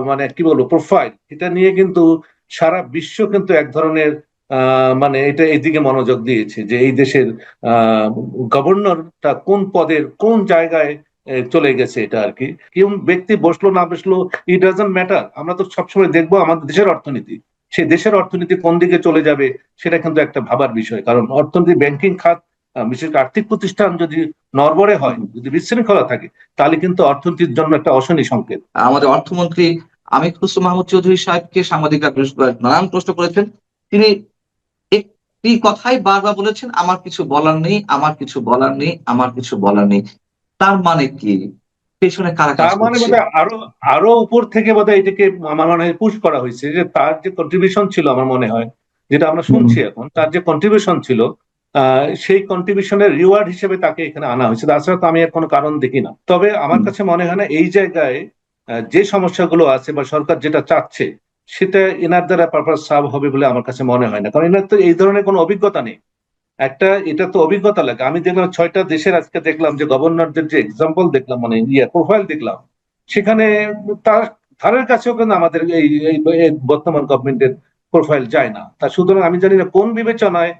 মানে কি বলবো প্রোফাইল, এটা নিয়ে কিন্তু সারা বিশ্ব কিন্তু এক ধরনের মানে এটা এইদিকে মনোযোগ দিয়েছে যে এই দেশের গভর্নরটা কোন পদের কোন জায়গায় চলে গেছে এটা আর কি। কেউ ব্যক্তি বসলো না বসলো ইট ডাজন্ট ম্যাটার, আমরা তো সবসময় দেখবো আমাদের দেশের অর্থনীতি, সেই দেশের অর্থনীতি কোন দিকে চলে যাবে সেটা কিন্তু একটা ভাবার বিষয়। কারণ অর্থনীতি, ব্যাংকিং খাত, বিশেষ করে আর্থিক প্রতিষ্ঠান যদি নড়বড়ে হয়, যদি বিশৃঙ্খলা থাকে, তাহলে কিন্তু অর্থনীতির জন্য একটা অশনি সংকেত। আমাদের অর্থমন্ত্রী আমির খসরু মাহমুদ চৌধুরী সাহেবকে সাংবাদিকরা নানান প্রশ্ন করেছেন। তিনি একটি কথাই বারবার বলেছেন, আমার কিছু বলার নেই, আমার কিছু বলার নেই, আমার কিছু বলার নেই। তার মানে কি? পেছনে কারা কাজ তার মানে করছে? বোধহয় আরো আরো উপর থেকে বোধহয় এটাকে আমার মনে হয় পুশ করা হয়েছে, যে তার যে কন্ট্রিবিউশন ছিল, আমার মনে হয় যেটা আমরা শুনছি এখন, তার যে কন্ট্রিবিউশন ছিল সেই কন্ট্রিবিউশনের রিওয়ার্ড হিসেবে তাকে এখানে আনা হয়েছে। তাছাড়া তো আমি এর কোনো কারণ দেখি না। তবে আমার কাছে মনে হয় না এই জায়গায় যে সমস্যাগুলো আছে বা সরকার যেটা চাচ্ছে সেটা এনার দ্বারা পারপাস সার্ভ হবে বলে আমার কাছে মনে হয় না। কারণ এনার তো এই ধরনের কোনো অভিজ্ঞতা নেই। এটা তো অভিজ্ঞতা লাগে। আমি দেখলাম 6টা দেশের আজকে দেখলাম যে গভর্নরদের যে এক্সাম্পল দেখলাম, মানে প্রোফাইল দেখলাম, সেখানে তার ধারের কাছেও কিন্তু আমাদের এই বর্তমান গভর্নমেন্টের প্রোফাইল যায় না। তা সুতরাং আমি জানি না কোন বিবেচনায়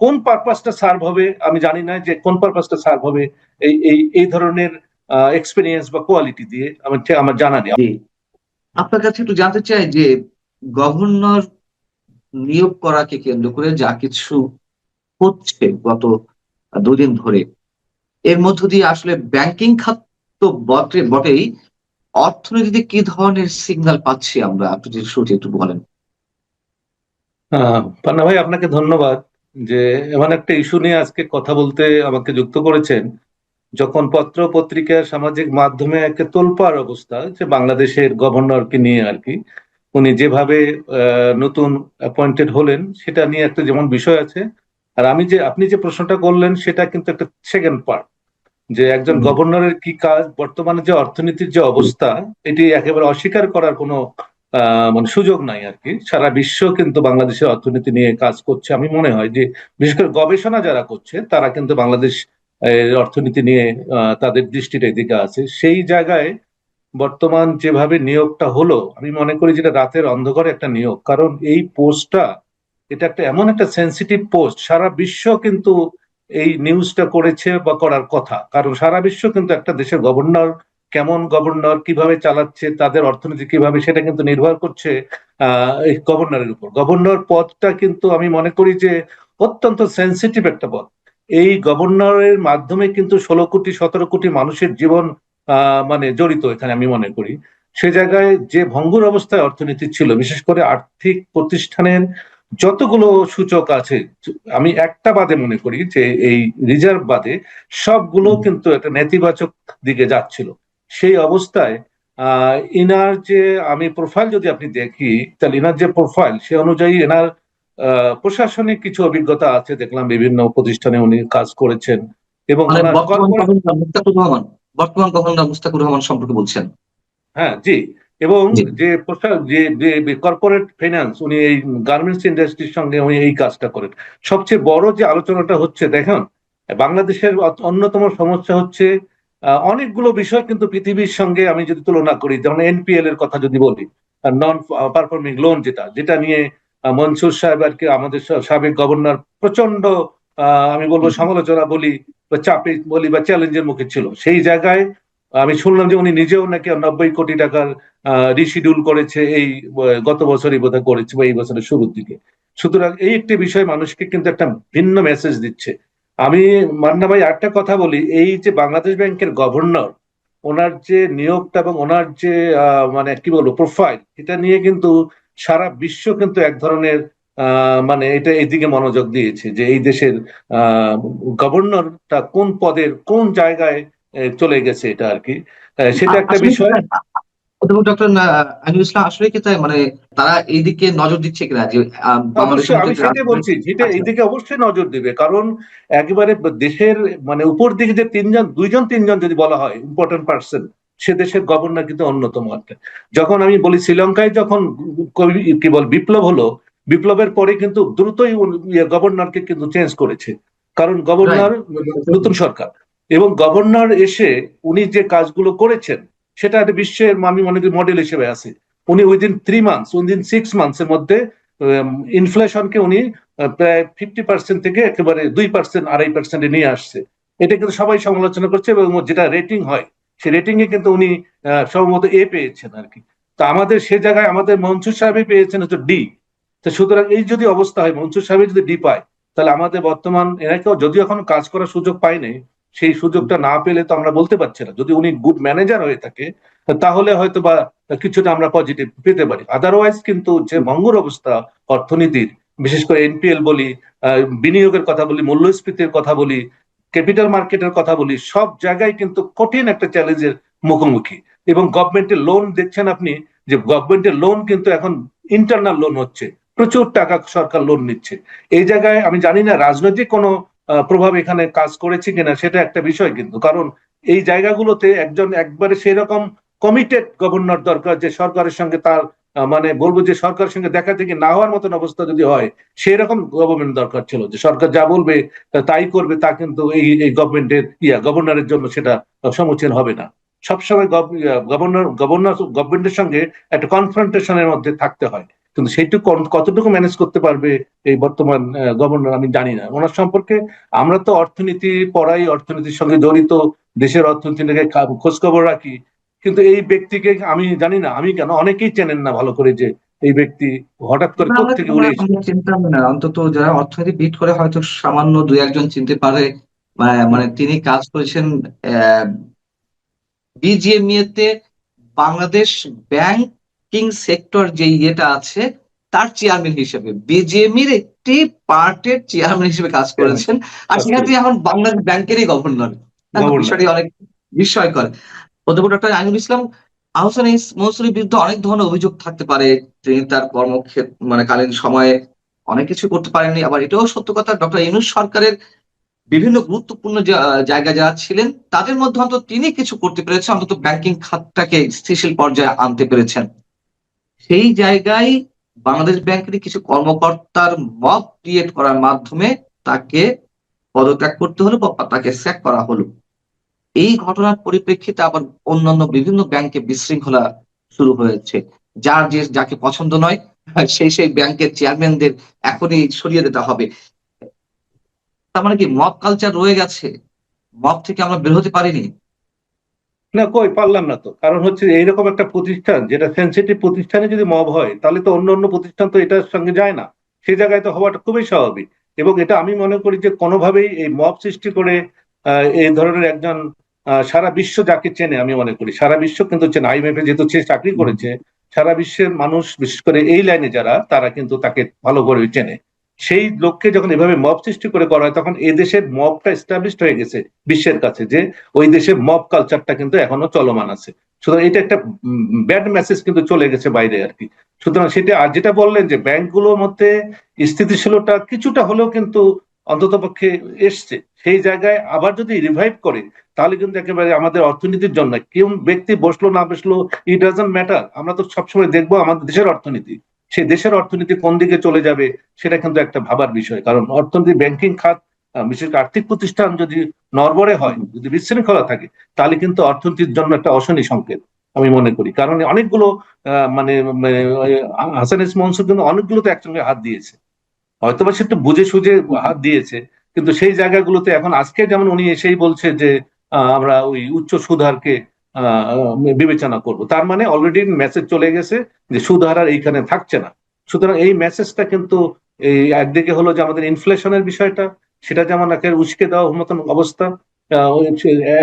কোন পারপাসটা সার্ভ হবে, আমি জানি না যে কোন পারপাসটা সার্ভ হবে এই ধরনের এক্সপিরিয়েন্স বা কোয়ালিটি দিয়ে, আমার জানা নেই। জি, আপনার কাছে একটু জানতে চাই যে গভর্নর নিয়োগ করাকে কেন্দ্র করে যা কিছু হচ্ছে গত দুদিন ধরে, এর মধ্য দিয়ে আসলে ব্যাংকিং খাত তো বটেই, অর্থনীতিতে কি ধরনের সিগন্যাল পাচ্ছি আমরা? আপনি যদি শুরুতে একটু বলেন। পান্না ভাই, আপনাকে ধন্যবাদ যে এমন একটা ইস্যু নিয়ে আজকে কথা বলতে আমাকে যুক্ত করেছেন। যখন পত্র পত্রিকা সামাজিক মাধ্যমে একটা তোলপাড় অবস্থা যে বাংলাদেশের গভর্নরকে নিয়ে আর কি, উনি যেভাবে নতুন অ্যাপয়েন্টেড হলেন সেটা নিয়ে একটা যেমন বিষয় আছে। আর আপনি যে প্রশ্নটা করলেন সেটা কিন্তু একটা সেকেন্ড পার্ট, যে একজন গভর্নরের কি কাজ, বর্তমানে যে অর্থনীতির যে অবস্থা, এটি একেবারে অস্বীকার করার কোনো মানে সুযোগ নাই আর কি। সারা বিশ্ব কিন্তু বাংলাদেশের অর্থনীতি নিয়ে কাজ করছে। আমি মনে হয় যে বিশেষ করে গবেষণা যারা করছে তারা কিন্তু বাংলাদেশ অর্থনীতি নিয়ে তাদের দৃষ্টিটা এদিকে আছে। সেই জায়গায় বর্তমান যেভাবে নিয়োগটা হলো, আমি মনে করি যেটা রাতের অন্ধকারে একটা নিয়োগ। কারণ এই পোস্টটা, এটা একটা এমন একটা সেন্সিটিভ পোস্ট, সারা বিশ্ব কিন্তু এই নিউজটা করেছে বা করার কথা। কারণ সারা বিশ্ব কিন্তু একটা দেশের গভর্নর কেমন, গভর্নর কিভাবে চালাচ্ছে, তাদের অর্থনীতি কিভাবে, সেটা কিন্তু নির্ভর করছে এই গভর্নরের উপর। গভর্নর পদটা কিন্তু আমি মনে করি যে অত্যন্ত সেন্সিটিভ একটা পদ। এই গভর্নরের মাধ্যমে কিন্তু 16 কোটি 17 কোটি মানুষের জীবন মানে জড়িত এখানে, আমি মনে করি। সে জায়গায় যে ভঙ্গুর অবস্থায় অর্থনীতি ছিল, বিশেষ করে আর্থিক প্রতিষ্ঠানের যতগুলো সূচক আছে, আমি একটা বাদে মনে করি যে এই রিজার্ভ বাদে সবগুলো কিন্তু একটা নেতিবাচক দিকে যাচ্ছিল। সেই অবস্থায় ইনার যে আমি প্রোফাইল যদি আপনি দেখি, তাহলে ইনার যে প্রোফাইল সে অনুযায়ী এনার প্রশাসনিক কিছু অভিজ্ঞতা আছে, দেখলাম বিভিন্ন প্রতিষ্ঠানে উনি কাজ করেছেন। এবং মানে ওনার কর্পোরেট, বর্তমান গভর্নর মুস্তাকুর রহমান সম্পর্কে বলছেন? হ্যাঁ জি, এবং জি। যে কর্পোরেট ফাইন্যান্স, উনি এই গার্মেন্টস ইন্ডাস্ট্রির সঙ্গে উনি এই কাজটা করেন। সবচেয়ে বড় যে আলোচনাটা হচ্ছে, দেখেন বাংলাদেশের অন্যতম সমস্যা হচ্ছে অনেকগুলো বিষয় কিন্তু পৃথিবীর সঙ্গে আমি যদি তুলনা করি, যেমন এনপিএল এর কথা যদি বলি, নন পারফর্মিং লোন, যেটা নিয়ে মনসুর সাহেব আর কি, আমাদের সাবেক গভর্নর প্রচন্ড আমি বলবো সমালোচনা বলি বা চাপে বলি বা চ্যালেঞ্জের মুখে ছিল। সেই জায়গায় আমি শুনলাম যে উনি নিজেও নাকি 90 কোটি টাকার রিশিডিউল করেছে, এই গত বছরই বোধহয় করেছে বা এই বছরের শুরুর দিকে। সুতরাং এই একটি বিষয় মানুষকে কিন্তু একটা ভিন্ন মেসেজ দিচ্ছে। আমি মান্না ভাই একটা কথা বলি, এই যে বাংলাদেশ ব্যাংকের গভর্নর, ওনার যে নিয়োগটা এবং ওনার যে মানে কি বলবো প্রোফাইল, এটা নিয়ে কিন্তু সারা বিশ্ব কিন্তু এক ধরনের মানে এটা এইদিকে মনোযোগ দিয়েছে যে এই দেশের গভর্নরটা কোন পদের কোন জায়গায় চলে গেছে এটা আর কি। সেটা একটা আসলে কি বিষয়। তাই? অধ্যাপক ডক্টর আমিনুল ইসলাম, আসলে কি তাই? মানে তারা এইদিকে নজর দিচ্ছে কিনা যে বাংলাদেশের অবশ্যই মধ্যে আমি সেটাই বলছি, যেটা আচ্ছা। এইদিকে অবশ্যই নজর দিবে। কারণ একেবারে দেশের মানে উপর দিকে যে দুইজন তিনজন যদি বলা হয় ইম্পর্টেন্ট পার্সন, সে দেশের গভর্নর কিন্তু অন্যতম একটা। যখন আমি বলি শ্রীলঙ্কায় যখন কি বল বিপ্লব হলো, বিপ্লবের পরে কিন্তু দ্রুতই গভর্নরকে কিন্তু চেঞ্জ করেছে। কারণ রাইট। গভর্নর, নতুন সরকার, এবং গভর্নর এসে উনি যে কাজগুলো করেছেন সেটা একটা বিশ্বের আমি মনে করি মডেল হিসেবে আছে। উনি উইদিন 3 মান্থস, উইদিন 6 মান্থসের মধ্যে ইনফ্লেশনকে উনি প্রায় 50% থেকে একেবারে 2%, 2.5%-এ নিয়ে আসছে। এটা কিন্তু সবাই সমালোচনা করছে, এবং যেটা রেটিং হয় সেই রেটিং এ কিন্তু উনি সম্ভবত এ পেয়েছেন আর কি। তো আমাদের সে জায়গায় আমাদের মনসুর সাহেবই পেয়েছেন হচ্ছে ডি। তো সুতরাং এই যদি অবস্থা হয়, মনসুর সাহেব যদি ডি পায়, তাহলে আমাদের বর্তমান এনাকেও যদিও এখনো কাজ করার সুযোগ পায়নি, সেই সুযোগটা না পেলে তো আমরা বলতে পারছি না। যদি উনি গুড ম্যানেজার হয়ে থাকে তাহলে হয়তো বা কিছুটা আমরা পজিটিভ পেতে পারি। আদারওয়াইজ কিন্তু যে ভঙ্গুর অবস্থা অর্থনীতির, বিশেষ করে এনপিএল বলি, বিনিয়োগের কথা বলি, মূল্যস্ফীতির কথা বলি, ক্যাপিটাল মার্কেটের কথা বলি, সব জায়গায় কিন্তু কঠিন একটা চ্যালেঞ্জের মুখোমুখি। এবং গভর্নমেন্টের লোন দেখছেন আপনি, যে গভর্নমেন্টের লোন কিন্তু এখন ইন্টারনাল লোন হচ্ছে, প্রচুর টাকা সরকার লোন নিচ্ছে। এই জায়গায় আমি জানি না রাজনৈতিক কোনো প্রভাব এখানে কাজ করেছে কিনা, সেটা একটা বিষয় কিন্তু। কারণ এই জায়গাগুলোতে একজন একবারে সেরকম কমিটেড গভর্নর দরকার, যে সরকারের সঙ্গে তার মানে বলবো যে সরকারের সঙ্গে দেখা থেকে না হওয়ার মতন অবস্থা যদি হয়, সেই রকম গভর্নমেন্ট দরকার ছিল, যে সরকার যা বলবে তাই করবে। তা কিন্তু এই গভর্নমেন্টের গভর্নরের জন্য সেটা সমীচীন হবে না। সবসময় গভর্নমেন্টের সঙ্গে একটা কনফ্রন্টেশনের মধ্যে থাকতে হয়, কিন্তু সেইটুকু কতটুকু ম্যানেজ করতে পারবে এই বর্তমান গভর্নর আমি জানি না। ওনার সম্পর্কে আমরা তো অর্থনীতি পড়াই, অর্থনীতির সঙ্গে জড়িত, দেশের অর্থনীতি নিয়ে খোঁজ খবর রাখি, কিন্তু এই ব্যক্তিকে আমি জানি না, আমি কেন অনেকেই চেনেন না ভালো করে, যে এই ব্যক্তি হঠাৎ করে না, আমরা কোত্থেকে আমরা উড়ে আমরা এসেছে। চিনতাম না, অন্তত যারা অর্থনীতি বিট করে হয়তো সামান্য দুই একজন চিনতে পারে। মানে তিনি কাজ করেছেন বিজিএমইএ তে, বাংলাদেশ ব্যাংকিং সেক্টর যে ইয়েটা আছে তার চেয়ারম্যান হিসেবে, বিজিএমইর একটি পার্টের চেয়ারম্যান হিসেবে কাজ করেছেন। আর সেখানে তিনি এখন বাংলাদেশ ব্যাংকেরই গভর্নর। গভর্নর। বিষয়টি অনেক বিস্ময়কর। অধ্যাপক ডক্টর আইনুল ইসলাম, আহসান মনসুরের বিরুদ্ধে অনেক ধরনের অভিযোগ থাকতে পারে। তিনি তার কর্মক্ষেত্র মানে কালীন সময়ে অনেক কিছু করতে পারেননি। আবার এটাও সত্য কথা, ডক্টর ইউনূস সরকারের বিভিন্ন গুরুত্বপূর্ণ জায়গায় যারা ছিলেন তাদের মধ্যে অন্তত তিনি কিছু করতে পেরেছেন, অন্তত ব্যাংকিং খাতটাকে স্থিতিশীল পর্যায়ে আনতে পেরেছেন। সেই জায়গায় বাংলাদেশ ব্যাংকের কিছু কর্মকর্তার মব ক্রিয়েট করার মাধ্যমে তাকে পদত্যাগ করতে হলো বা তাকে স্যাক করা হলো। এই ঘটনার পরিপ্রেক্ষিতে আবার অন্যান্য বিভিন্ন ব্যাংকে বিশৃঙ্খলা শুরু হয়েছে। যার যে যাকে পছন্দ নয় সেই ব্যাংকের চেয়ারম্যানদের এখনই সরিয়ে দিতে হবে। তার মানে কি মব কালচার রয়ে গেছে? মব থেকে আমরা বের হতে পারিনি? না, কই পারলাম না তো। কারণ হচ্ছে এইরকম একটা প্রতিষ্ঠান, যেটা সেন্সিটিভ প্রতিষ্ঠানে যদি মব হয়, তাহলে তো অন্য অন্য প্রতিষ্ঠান তো এটার সঙ্গে যায় না। সেই জায়গায় তো হওয়াটা খুবই স্বাভাবিক। এবং এটা আমি মনে করি যে কোনোভাবেই এই মব সৃষ্টি করে এই ধরনের একজন সারা বিশ্ব যাকে চেনে, আমি মনে করি সারা বিশ্ব কিন্তু চেনে, আইএমএফ এ যেহেতু সে চাকরি করেছে, সারা বিশ্বের মানুষ বিশেষ করে এই লাইনে যারা, তারা কিন্তু তাকে ভালো করে চেনে। সেই লোককে যখন এভাবে মব সৃষ্টি করে করা হয়, তখন এই দেশের মবটা এস্টাবলিশড হয়ে গেছে বিশ্বের কাছে, যে ওই দেশে মব কালচারটা কিন্তু এখনো চলমান আছে। সুতরাং এটা একটা ব্যাড মেসেজ কিন্তু চলে গেছে বাইরে আর কি। সুতরাং সেটা, আর যেটা বললেন যে ব্যাংকগুলোর মধ্যে স্থিতিশীলতা কিছুটা হলেও কিন্তু অন্তত পক্ষে এসছে, সেই জায়গায় আবার যদি রিভাইভ করে, তাহলে কিন্তু একেবারে আমাদের অর্থনীতির জন্য, কেউ ব্যক্তি বসলো না বসলো ইট ডাজন্ট ম্যাটার। আমরা তো সবসময় দেখবো আমাদের দেশের অর্থনীতি, সেই দেশের অর্থনীতি কোন দিকে চলে যাবে, সেটা কিন্তু একটা ভাবার বিষয়। কারণ অর্থনীতি, ব্যাংকিং খাত, বিশেষ করে আর্থিক প্রতিষ্ঠান যদি নড়বড়ে হয়, যদি বিশৃঙ্খলা থাকে, তাহলে কিন্তু অর্থনীতির জন্য একটা অশনি সংকেত আমি মনে করি। কারণ অনেকগুলো মানে হাসান এস মনসুর কিন্তু অনেকগুলো তো একসঙ্গে হাত দিয়েছে, হয়তো বা সে একটু বুঝে সুঝে হাত দিয়েছে, কিন্তু সেই জায়গাগুলোতে এখন আজকে যেমন উনি এসেই বলছে যে আমরা ওই উচ্চ সুদহারকে বিবেচনা করব, তার মানে অলরেডি মেসেজ চলে গেছে যে সুদহার আর এইখানে থাকছে না। সুতরাং এই মেসেজটা কিন্তু এই একদিকে হলো যে আমাদের ইনফ্লেশনের বিষয়টা, সেটা যেমন একের উস্কে দেওয়ার মতন অবস্থা,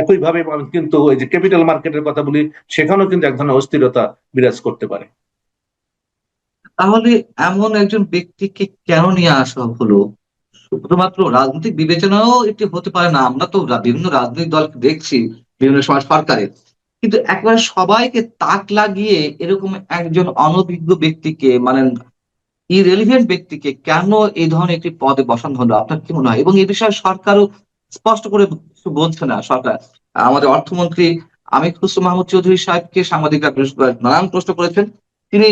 একইভাবে কিন্তু ওই যে ক্যাপিটাল মার্কেটের কথা বলি, সেখানেও কিন্তু এক ধরনের অস্থিরতা বিরাজ করতে পারে। তাহলে এমন একজন ব্যক্তিকে কেন নিয়ে আসা হলো? শুধুমাত্র রাজনৈতিক বিবেচনাও এটি হতে পারে না? আমরা তো বিভিন্ন রাজনৈতিক দলকে দেখছি বিভিন্ন সময় সরকারের, কিন্তু একবার সবাইকে তাক লাগিয়ে এরকম একজন অনভিজ্ঞ ব্যক্তিকে, মানে ইরেলিভেন্ট ব্যক্তিকে কেন এই ধরনের একটি পদে বসানো হলো? আপনার কি মনে হয়? এবং এই বিষয়ে সরকারও স্পষ্ট করে কিছু বলছে না। সরকার, আমাদের অর্থমন্ত্রী আমির খসরু মাহমুদ চৌধুরী সাহেবকে সাংবাদিকরা বৃহস্পতিবার নানান প্রশ্ন করেছেন। তিনি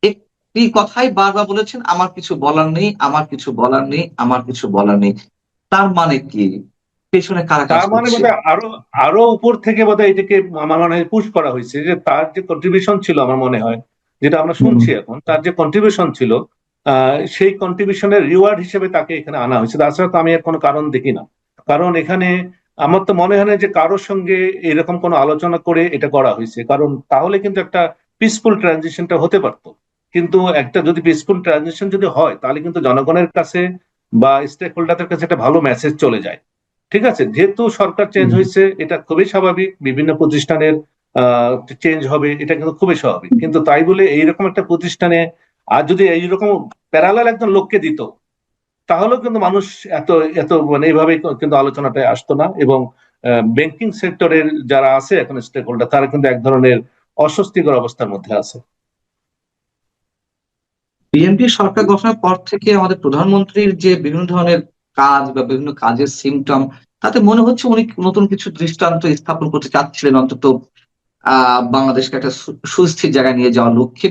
একটি কথাই বারবার বলেছেন, আমার কিছু বলার নেই, আমার কিছু বলার নেই, আমার কিছু বলার নেই। তার মানে কি? পেছনে কারা কাজ তার মানে করছে? বোধহয় আরো আরো উপর থেকে বোধহয় এটাকে আমার মনে হয় পুশ করা হয়েছে, যে তার যে কন্ট্রিবিউশন ছিল, আমার মনে হয় যেটা আমরা হুম। শুনছি এখন, তার যে কন্ট্রিবিউশন ছিল সেই কন্ট্রিবিউশনের রিওয়ার্ড হিসেবে তাকে এখানে আনা হয়েছে। তাছাড়া তো আমি এর কোনো কারণ দেখি না। কারণ এখানে আমার তো মনে হয় না যে কারোর সঙ্গে এরকম কোনো আলোচনা করে এটা করা হয়েছে, কারণ তাহলে কিন্তু একটা পিসফুল ট্রানজিশনটা হতে পারতো। কিন্তু একটা যদি পিসফুল ট্রানজিশন যদি হয়, তাহলে কিন্তু জনগণের কাছে বা স্টেক হোল্ডারদের কাছে একটা ভালো মেসেজ চলে যায়। ঠিক আছে, যেহেতু সরকার চেঞ্জ হুম। হয়েছে, এটা খুবই স্বাভাবিক, বিভিন্ন প্রতিষ্ঠানের চেঞ্জ হবে, এটা কিন্তু খুবই স্বাভাবিক। কিন্তু তাই বলে এইরকম একটা প্রতিষ্ঠানে আর যদি এইরকম প্যারালাল একজন লোককে দিত, তাহলেও কিন্তু মানুষ এত এত মানে এইভাবে কিন্তু আলোচনাটায় আসতো না। এবং ব্যাংকিং সেক্টরের যারা আছে এখন স্টেক হোল্ডার, তারা কিন্তু এক ধরনের অস্বস্তিকর অবস্থার মধ্যে আছে। বিএনপি সরকার গঠনের পর থেকে আমাদের প্রধানমন্ত্রীর যে বিভিন্ন ধরনের কাজ বা বিভিন্ন কাজের সিমটম, তাতে মনে হচ্ছে উনি নতুন কিছু দৃষ্টান্ত স্থাপন করতে চাচ্ছিলেন, অন্তত বাংলাদেশকে একটা সুস্থির জায়গায় নিয়ে যাওয়ার লক্ষ্যে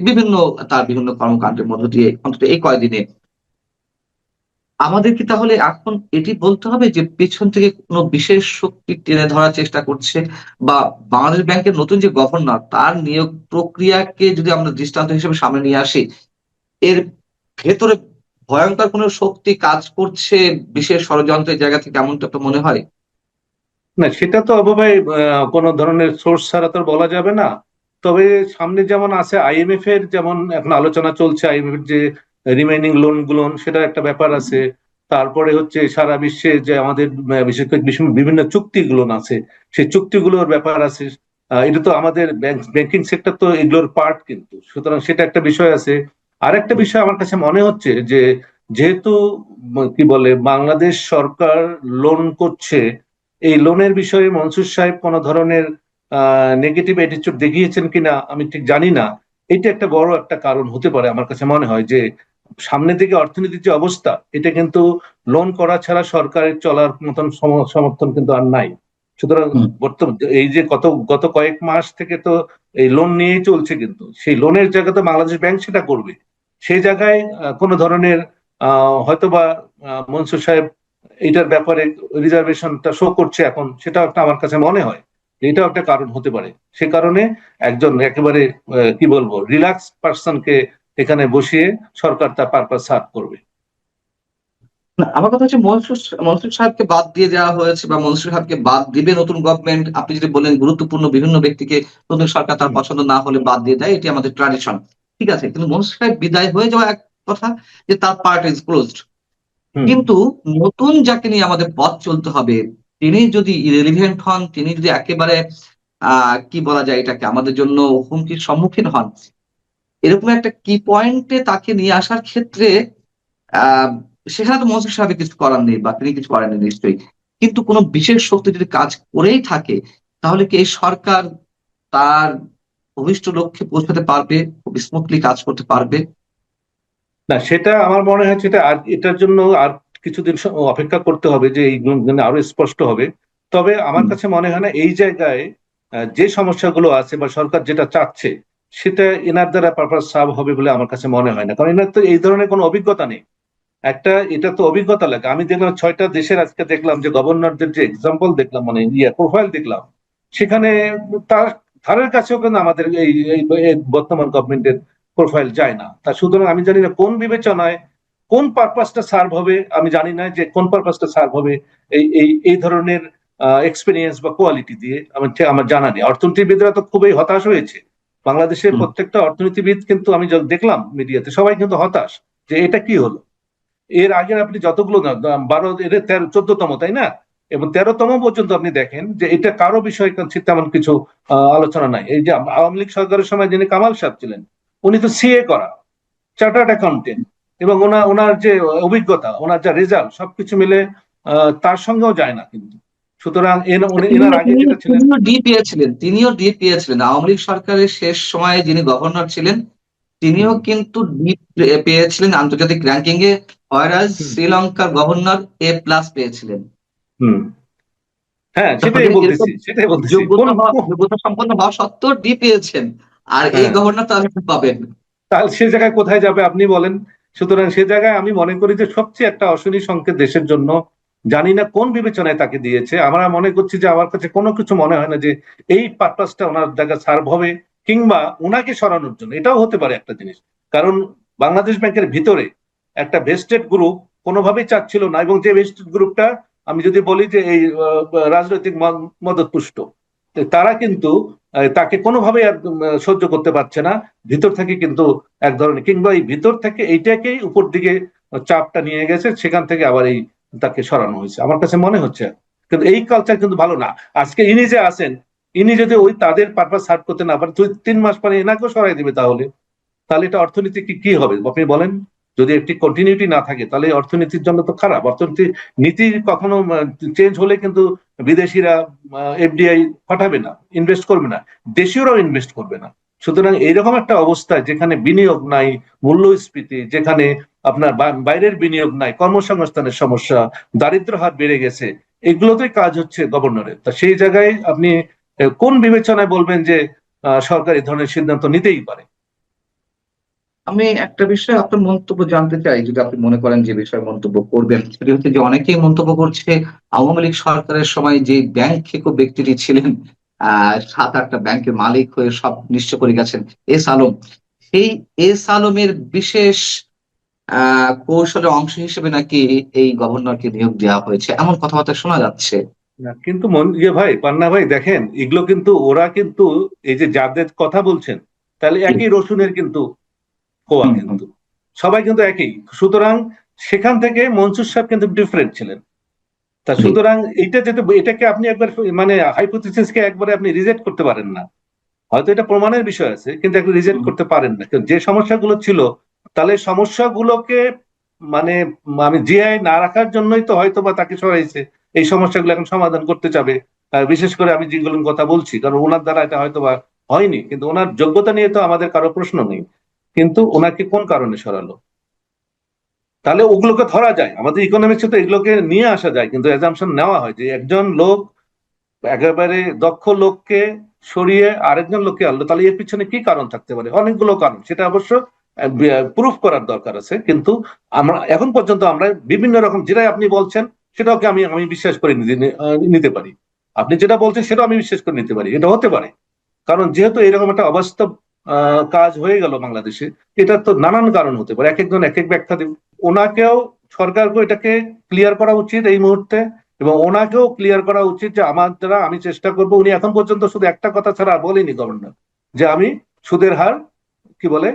তার বিভিন্ন কর্মকাণ্ডের মধ্য দিয়ে অন্তত এই কয়দিনে। আমাদের কি তাহলে এখন এটি বলতে হবে যে পেছন থেকে কোনো বিশেষ শক্তি টেনে ধরার চেষ্টা করছে, বা বাংলাদেশ ব্যাংকের নতুন যে গভর্নর তার নিয়োগ প্রক্রিয়াকে যদি আমরা দৃষ্টান্ত হিসেবে সামনে নিয়ে আসি, এর ভেতরে ভয়ঙ্কর কোনো শক্তি কাজ করছে বিশেষ ষড়যন্ত্রের জায়গা থেকে, এমনটা তো মনে হয়? না, সেটা তো অবশ্যই কোনো ধরনের সোর্স ছাড়া তো আর বলা যাবে না। তবে সামনে যেমন আছে আইএমএফ এর, যেমন এখন আলোচনা চলছে আইএমএফ এর যে রিমেইনিং লোন গুলো, সেটা একটা ব্যাপার আছে। তারপরে হচ্ছে সারা বিশ্বে যে আমাদের বিশেষ করে বিভিন্ন চুক্তিগুলো আছে, সেই চুক্তিগুলোর ব্যাপার আছে। এটা তো আমাদের ব্যাংকিং সেক্টর তো এগুলোর পার্ট, কিন্তু সুতরাং সেটা একটা বিষয় আছে। আরেকটা বিষয় আমার কাছে মনে হচ্ছে যে, যেহেতু কি বলে বাংলাদেশ সরকার লোন করছে, এই লোনের বিষয়ে মনসুর সাহেব কোন ধরনের নেগেটিভ অ্যাটিটিউড দেখিয়েছেন কিনা আমি ঠিক জানি না। এটা একটা বড় একটা কারণ হতে পারে আমার কাছে মনে হয়, যে সামনের দিকে অর্থনীতির যে অবস্থা, এটা কিন্তু লোন করা ছাড়া সরকারের চলার মতন সমর্থন কিন্তু আর নাই। সুতরাং হুম। বর্তমান এই যে গত কয়েক মাস থেকে তো এই লোন নিয়েই চলছে, কিন্তু সেই লোনের জায়গাতে বাংলাদেশ ব্যাংক সেটা করবে। সেই জায়গায় কোনো ধরনের হয়তোবা মনসুর সাহেব এটার ব্যাপারে রিজার্ভেশনটা শো করছে এখন, সেটা একটা আমার কাছে মনে হয় এটাও একটা কারণ হতে পারে। সে কারণে একজন একেবারে কি বলবো রিল্যাক্স পার্সনকে এখানে বসিয়ে সরকার তার পারপাস সার্ভ করবে। না, আমার কথা হচ্ছে মনসুর সাহেবকে বাদ দিয়ে দেওয়া হয়েছে, বা মনসুর সাহেবকে বাদ দিবে নতুন গভর্নমেন্ট। আপনি যদি বলেন গুরুত্বপূর্ণ বিভিন্ন ব্যক্তিকে নতুন সরকার তার হুম, পছন্দ না হলে বাদ দিয়ে দেয়, এটি আমাদের ট্র্যাডিশন। ঠিক আছে, কিন্তু মনসুর সাহেব বিদায় হয়ে যাওয়া এক কথা, যে তার পার্ট ইজ ক্লোজড। হুম। কিন্তু নতুন যাকে নিয়ে আমাদের পথ চলতে হবে, তিনি যদি ইরেলিভেন্ট হন, তিনি যদি একেবারে কি বলা যায় এটাকে, আমাদের জন্য হুমকির সম্মুখীন হন, এরকম একটা কি পয়েন্টে তাকে নিয়ে আসার ক্ষেত্রে আহ সেখানে তো মনসুর সাহেবের কিছু করার নেই, বা তিনি কিছু করেননি নিশ্চয়ই। কিন্তু কোনো বিশেষ শক্তি যদি কাজ করেই থাকে, তাহলে কি এই সরকার তার অভিষ্ট লক্ষ্যে পৌঁছাতে পারবে, খুব স্মুথলি কাজ করতে পারবে? না, সেটা আমার মনে হয় সেটা আর এটার জন্য আর কিছুদিন অপেক্ষা করতে হবে, যে এইগুলো যেন আরো স্পষ্ট হবে। তবে আমার হুম। কাছে মনে হয় না এই জায়গায় যে সমস্যাগুলো আছে বা সরকার যেটা চাচ্ছে, সেটা এনার দ্বারা পারপাস সার্ভ হবে বলে আমার কাছে মনে হয় না। কারণ এনার তো এই ধরনের কোনো অভিজ্ঞতা নেই। এটা তো অভিজ্ঞতা লাগে। আমি দেখলাম 6টা দেশের আজকে দেখলাম যে গভর্নরদের যে এক্সাম্পল দেখলাম, মানে প্রোফাইল দেখলাম, সেখানে তার ধারের কাছেও কিন্তু আমাদের এই বর্তমান গভর্নমেন্টের প্রোফাইল যায় না। তা সুতরাং আমি জানি না কোন বিবেচনায় কোন পারপাসটা সার্ভ হবে, আমি জানি না যে কোন পারপাসটা সার্ভ হবে এই ধরনের এক্সপিরিয়েন্স বা কোয়ালিটি দিয়ে। আমার জানা নেই। অর্থনীতিবিদরা তো খুবই হতাশ হয়েছে। বাংলাদেশের হুম। প্রত্যেকটা অর্থনীতিবিদ কিন্তু আমি দেখলাম মিডিয়াতে, সবাই কিন্তু হতাশ যে এটা কি হলো। এর আগে আপনি যতগুলো 12 এর 13 14তম, তাই না? এবং 13তম পর্যন্ত আপনি দেখেন যে এটা কারো বিষয় তেমন কিছু আলোচনা নাই। এই যে আওয়ামী লীগ সরকারের সময় যিনি কামাল সাহেব ছিলেন, উনি তো সিএ করা, চার্টার্ড অ্যাকাউন্টেন্ট, এবং ওনার যে অভিজ্ঞতা, ওনার যা রেজাল্ট, সবকিছু মিলে তার সঙ্গেও যায় না কিন্তু। সুতরাং এনার আগে যেটা ছিলেন। তিনিও ডি পেয়েছিলেন আওয়ামী লীগ সরকারের শেষ সময়ে, যিনি গভর্নর ছিলেন তিনিও হুম, কিন্তু ডি পেয়েছিলেন আন্তর্জাতিক র্যাঙ্কিং এ, হয়রাজ হুম, শ্রীলঙ্কার গভর্নর A+ পেয়েছিলেন। হুম। হ্যাঁ, তাহলে এরকম সেটাই বলতেছি যোগ্যতা সম্পন্ন হওয়া সত্ত্বেও ডি পেয়েছেন, আর এই হ্যাঁ, গভর্নর তাহলে কি পাবেন? তাহলে সে জায়গায় কোথায় যাবে আপনি বলেন? সুতরাং সে জায়গায় আমি মনে করি যে সবচেয়ে একটা অশনি সংকেত দেশের জন্য জানি না কোন বিবেচনায় তাকে দিয়েছে। আমরা মনে করছি যে আমার কাছে কোনো কিছু মনে হয় না যে এই পারপাসটা ওনার জায়গা সার্ভ হবে, কিংবা ওনাকে সরানোর জন্য। এটাও হতে পারে একটা জিনিস, কারণ বাংলাদেশ ব্যাংকের ভিতরে একটা ভেস্টেড গ্রুপ কোনোভাবেই চাচ্ছিল না, এবং যে ভেস্টেড গ্রুপটা আমি যদি বলি যে এই রাজনৈতিক মদতপুষ্ট, তারা কিন্তু তাকে কোনোভাবেই সহ্য করতে পারছে না। ভিতর থেকে কিন্তু এক ধরনের, কিংবা এই ভিতর থেকে এইটাকেই উপর দিকে চাপটা নিয়ে গেছে, সেখান থেকে আবার এই তাকে সরানো হয়েছে আমার কাছে মনে হচ্ছে। কিন্তু এই কালচার কিন্তু ভালো না। আজকে ইনি যে আছেন, ইনি যদি ওই তাদের পারপাস সার্ভ করতে না পারে, 2-3 মাস পরে এনাকেও সরাই দিবে, তাহলে তাহলে এটা অর্থনীতি কি হবে আপনি বলেন? যদি একটি কন্টিনিউটি না থাকে তাহলে অর্থনীতির জন্য তো খারাপ। অর্থনীতি নীতি কখনো চেঞ্জ হলে কিন্তু বিদেশিরা এফডিআই পাঠাবে না, ইনভেস্ট করবে না, দেশীয়রাও ইনভেস্ট করবে না। সুতরাং এইরকম একটা অবস্থায় যেখানে বিনিয়োগ নাই, মূল্যস্ফীতি, যেখানে আপনার বাইরের বিনিয়োগ নাই, কর্মসংস্থানের সমস্যা, দারিদ্র হার বেড়ে গেছে, এগুলোতেই কাজ হচ্ছে গভর্নরের। তা সেই জায়গায় আপনি কোন বিবেচনায় বলবেন যে সরকার এই ধরনের সিদ্ধান্ত নিতেই পারে? আমি একটা বিষয়ে আপনার মন্তব্য জানতে চাই, যদি আপনি মনে করেন যে বিষয়ে মন্তব্য করবেন। সেটি হচ্ছে যে অনেকেই মন্তব্য করছে আওয়ামী লীগ সরকারের সময় যে ব্যাংক খেকো ব্যক্তিটি ছিলেন, 7-8টা ব্যাংকের মালিক হয়ে সব নিঃস্ব করে গেছেন, এস আলম, সেই এস আলমের বিশেষ কৌশলের অংশ হিসেবে নাকি এই গভর্নরকে নিয়োগ দেওয়া হয়েছে, এমন কথাবার্তা শোনা যাচ্ছে। না কিন্তু ভাই, পান্না ভাই, দেখেন এগুলো কিন্তু ওরা কিন্তু এই যে যাদের কথা বলছেন, তাহলে একই রসুনের কিন্তু কোয়া, হুম, হুম, কিন্তু সবাই কিন্তু একই। সুতরাং সেখান থেকে মনসুর সাহেব কিন্তু ডিফারেন্ট ছিলেন। তা জি, সুতরাং এইটা যেটা, এটাকে আপনি একবার মানে হাইপোথিসিসকে একবারে আপনি রিজেক্ট করতে পারেন না। হয়তো এটা প্রমাণের বিষয় আছে, কিন্তু একটা রিজেক্ট হুম, করতে পারেন না। যে সমস্যাগুলো ছিল, তাহলে সমস্যাগুলোকে মানে আমি জিআই না রাখার জন্যই তো হয়তো বা তাকে সরাইছে। এই সমস্যাগুলো এখন সমাধান করতে চাবে, বিশেষ করে আমি যেগুলোর কথা বলছি, কারণ ওনার দ্বারা এটা হয়তো বা হয়নি, কিন্তু ওনার যোগ্যতা নিয়ে তো আমাদের কারো প্রশ্ন নেই। কিন্তু ওনাকে কোন কারণে সরালো? তাহলে ওগুলোকে ধরা যায়, আমাদের ইকোনমিক্সে তো এগুলোকে নিয়ে আসা যায়, কিন্তু অ্যাজাম্পশন নেওয়া হয় যে একজন লোক, একেবারে দক্ষ লোককে সরিয়ে আরেকজন লোককে আনলো, তাহলে এর পিছনে কি কারণ থাকতে পারে? অনেকগুলো কারণ, সেটা অবশ্য প্রুফ করার দরকার আছে। কিন্তু আমরা এখন পর্যন্ত আমরা বিভিন্ন রকম, যেটাই আপনি বলছেন সেটাকে আমি আমি বিশ্বাস করে নিতে পারি। আপনি যেটা বলছেন সেটা আমি বিশ্বাস করে নিতে পারি, এটা হতে পারে। কারণ যেহেতু এরকম একটা অবাস্তব কাজ হয়ে গেল বাংলাদেশে, এটা তো নানান কারণ হতে পারে, এক একজন এক এক ব্যাখ্যা দেবে। ওনাকেও, সরকারকে এটাকে ক্লিয়ার করা উচিত এই মুহূর্তে, এবং ওনাকেও ক্লিয়ার করা উচিত যে আমার দ্বারা আমি চেষ্টা করবো। উনি এখন পর্যন্ত শুধু একটা কথা ছাড়া আর বলেনি গভর্নর, যে আমি সুদের হার কি বলে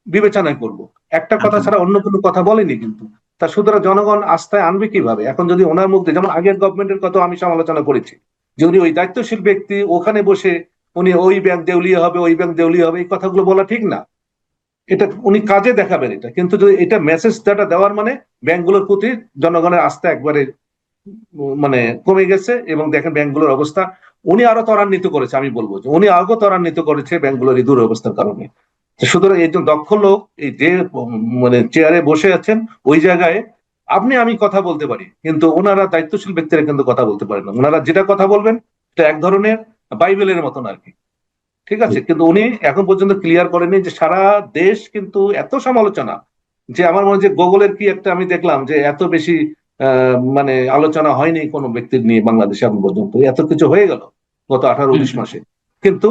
বিবেচনায় করব, একটা কথা আচ্ছা, ছাড়া অন্য কোনো কথা বলেনি কিন্তু। তা সুতরাং জনগণ আস্থায় আনবে কিভাবে এখন, যদি ওনার মুখ দিয়ে, যেমন আগের গভর্নমেন্টের কথা আমি সমালোচনা করেছি, যে উনি ওই দায়িত্বশীল ব্যক্তি, ওখানে বসে উনি ওই ব্যাংক দেউলিয়া হবে, ওই ব্যাংক দেউলিয়া হবে, এই কথাগুলো বলা ঠিক না। এটা উনি কাজে দেখাবেন এটা, কিন্তু যদি এটা মেসেজটা দেওয়ার মানে ব্যাংকগুলোর প্রতি জনগণের আস্থা একবারে মানে কমে গেছে। এবং দেখেন ব্যাংকগুলোর অবস্থা উনি আরো ত্বরান্বিত করেছে, আমি বলবো যে উনি আরো ত্বরান্বিত করেছে ব্যাংকগুলোর এই দুরবস্থার কারণে। সুতরাং একজন দক্ষ লোক এই যে মানে চেয়ারে বসে আছেন, ওই জায়গায় আপনি আমি কথা বলতে পারি, কিন্তু ওনারা দায়িত্বশীল ব্যক্তিরা কিন্তু কথা বলতে পারেন না। ওনারা যেটা কথা বলবেন এটা এক ধরনের বাইবেলের মতন আর কি, ঠিক জি, আছে? কিন্তু উনি এখন পর্যন্ত ক্লিয়ার করেনি যে সারা দেশ কিন্তু এত সমালোচনা, যে আমার মনে হয় যে গুগলের কি একটা আমি দেখলাম যে এত বেশি মানে আলোচনা হয়নি কোনো ব্যক্তির নিয়ে বাংলাদেশে এখন পর্যন্ত, এত কিছু হয়ে গেল গত 18-19 হুম। মাসে। কিন্তু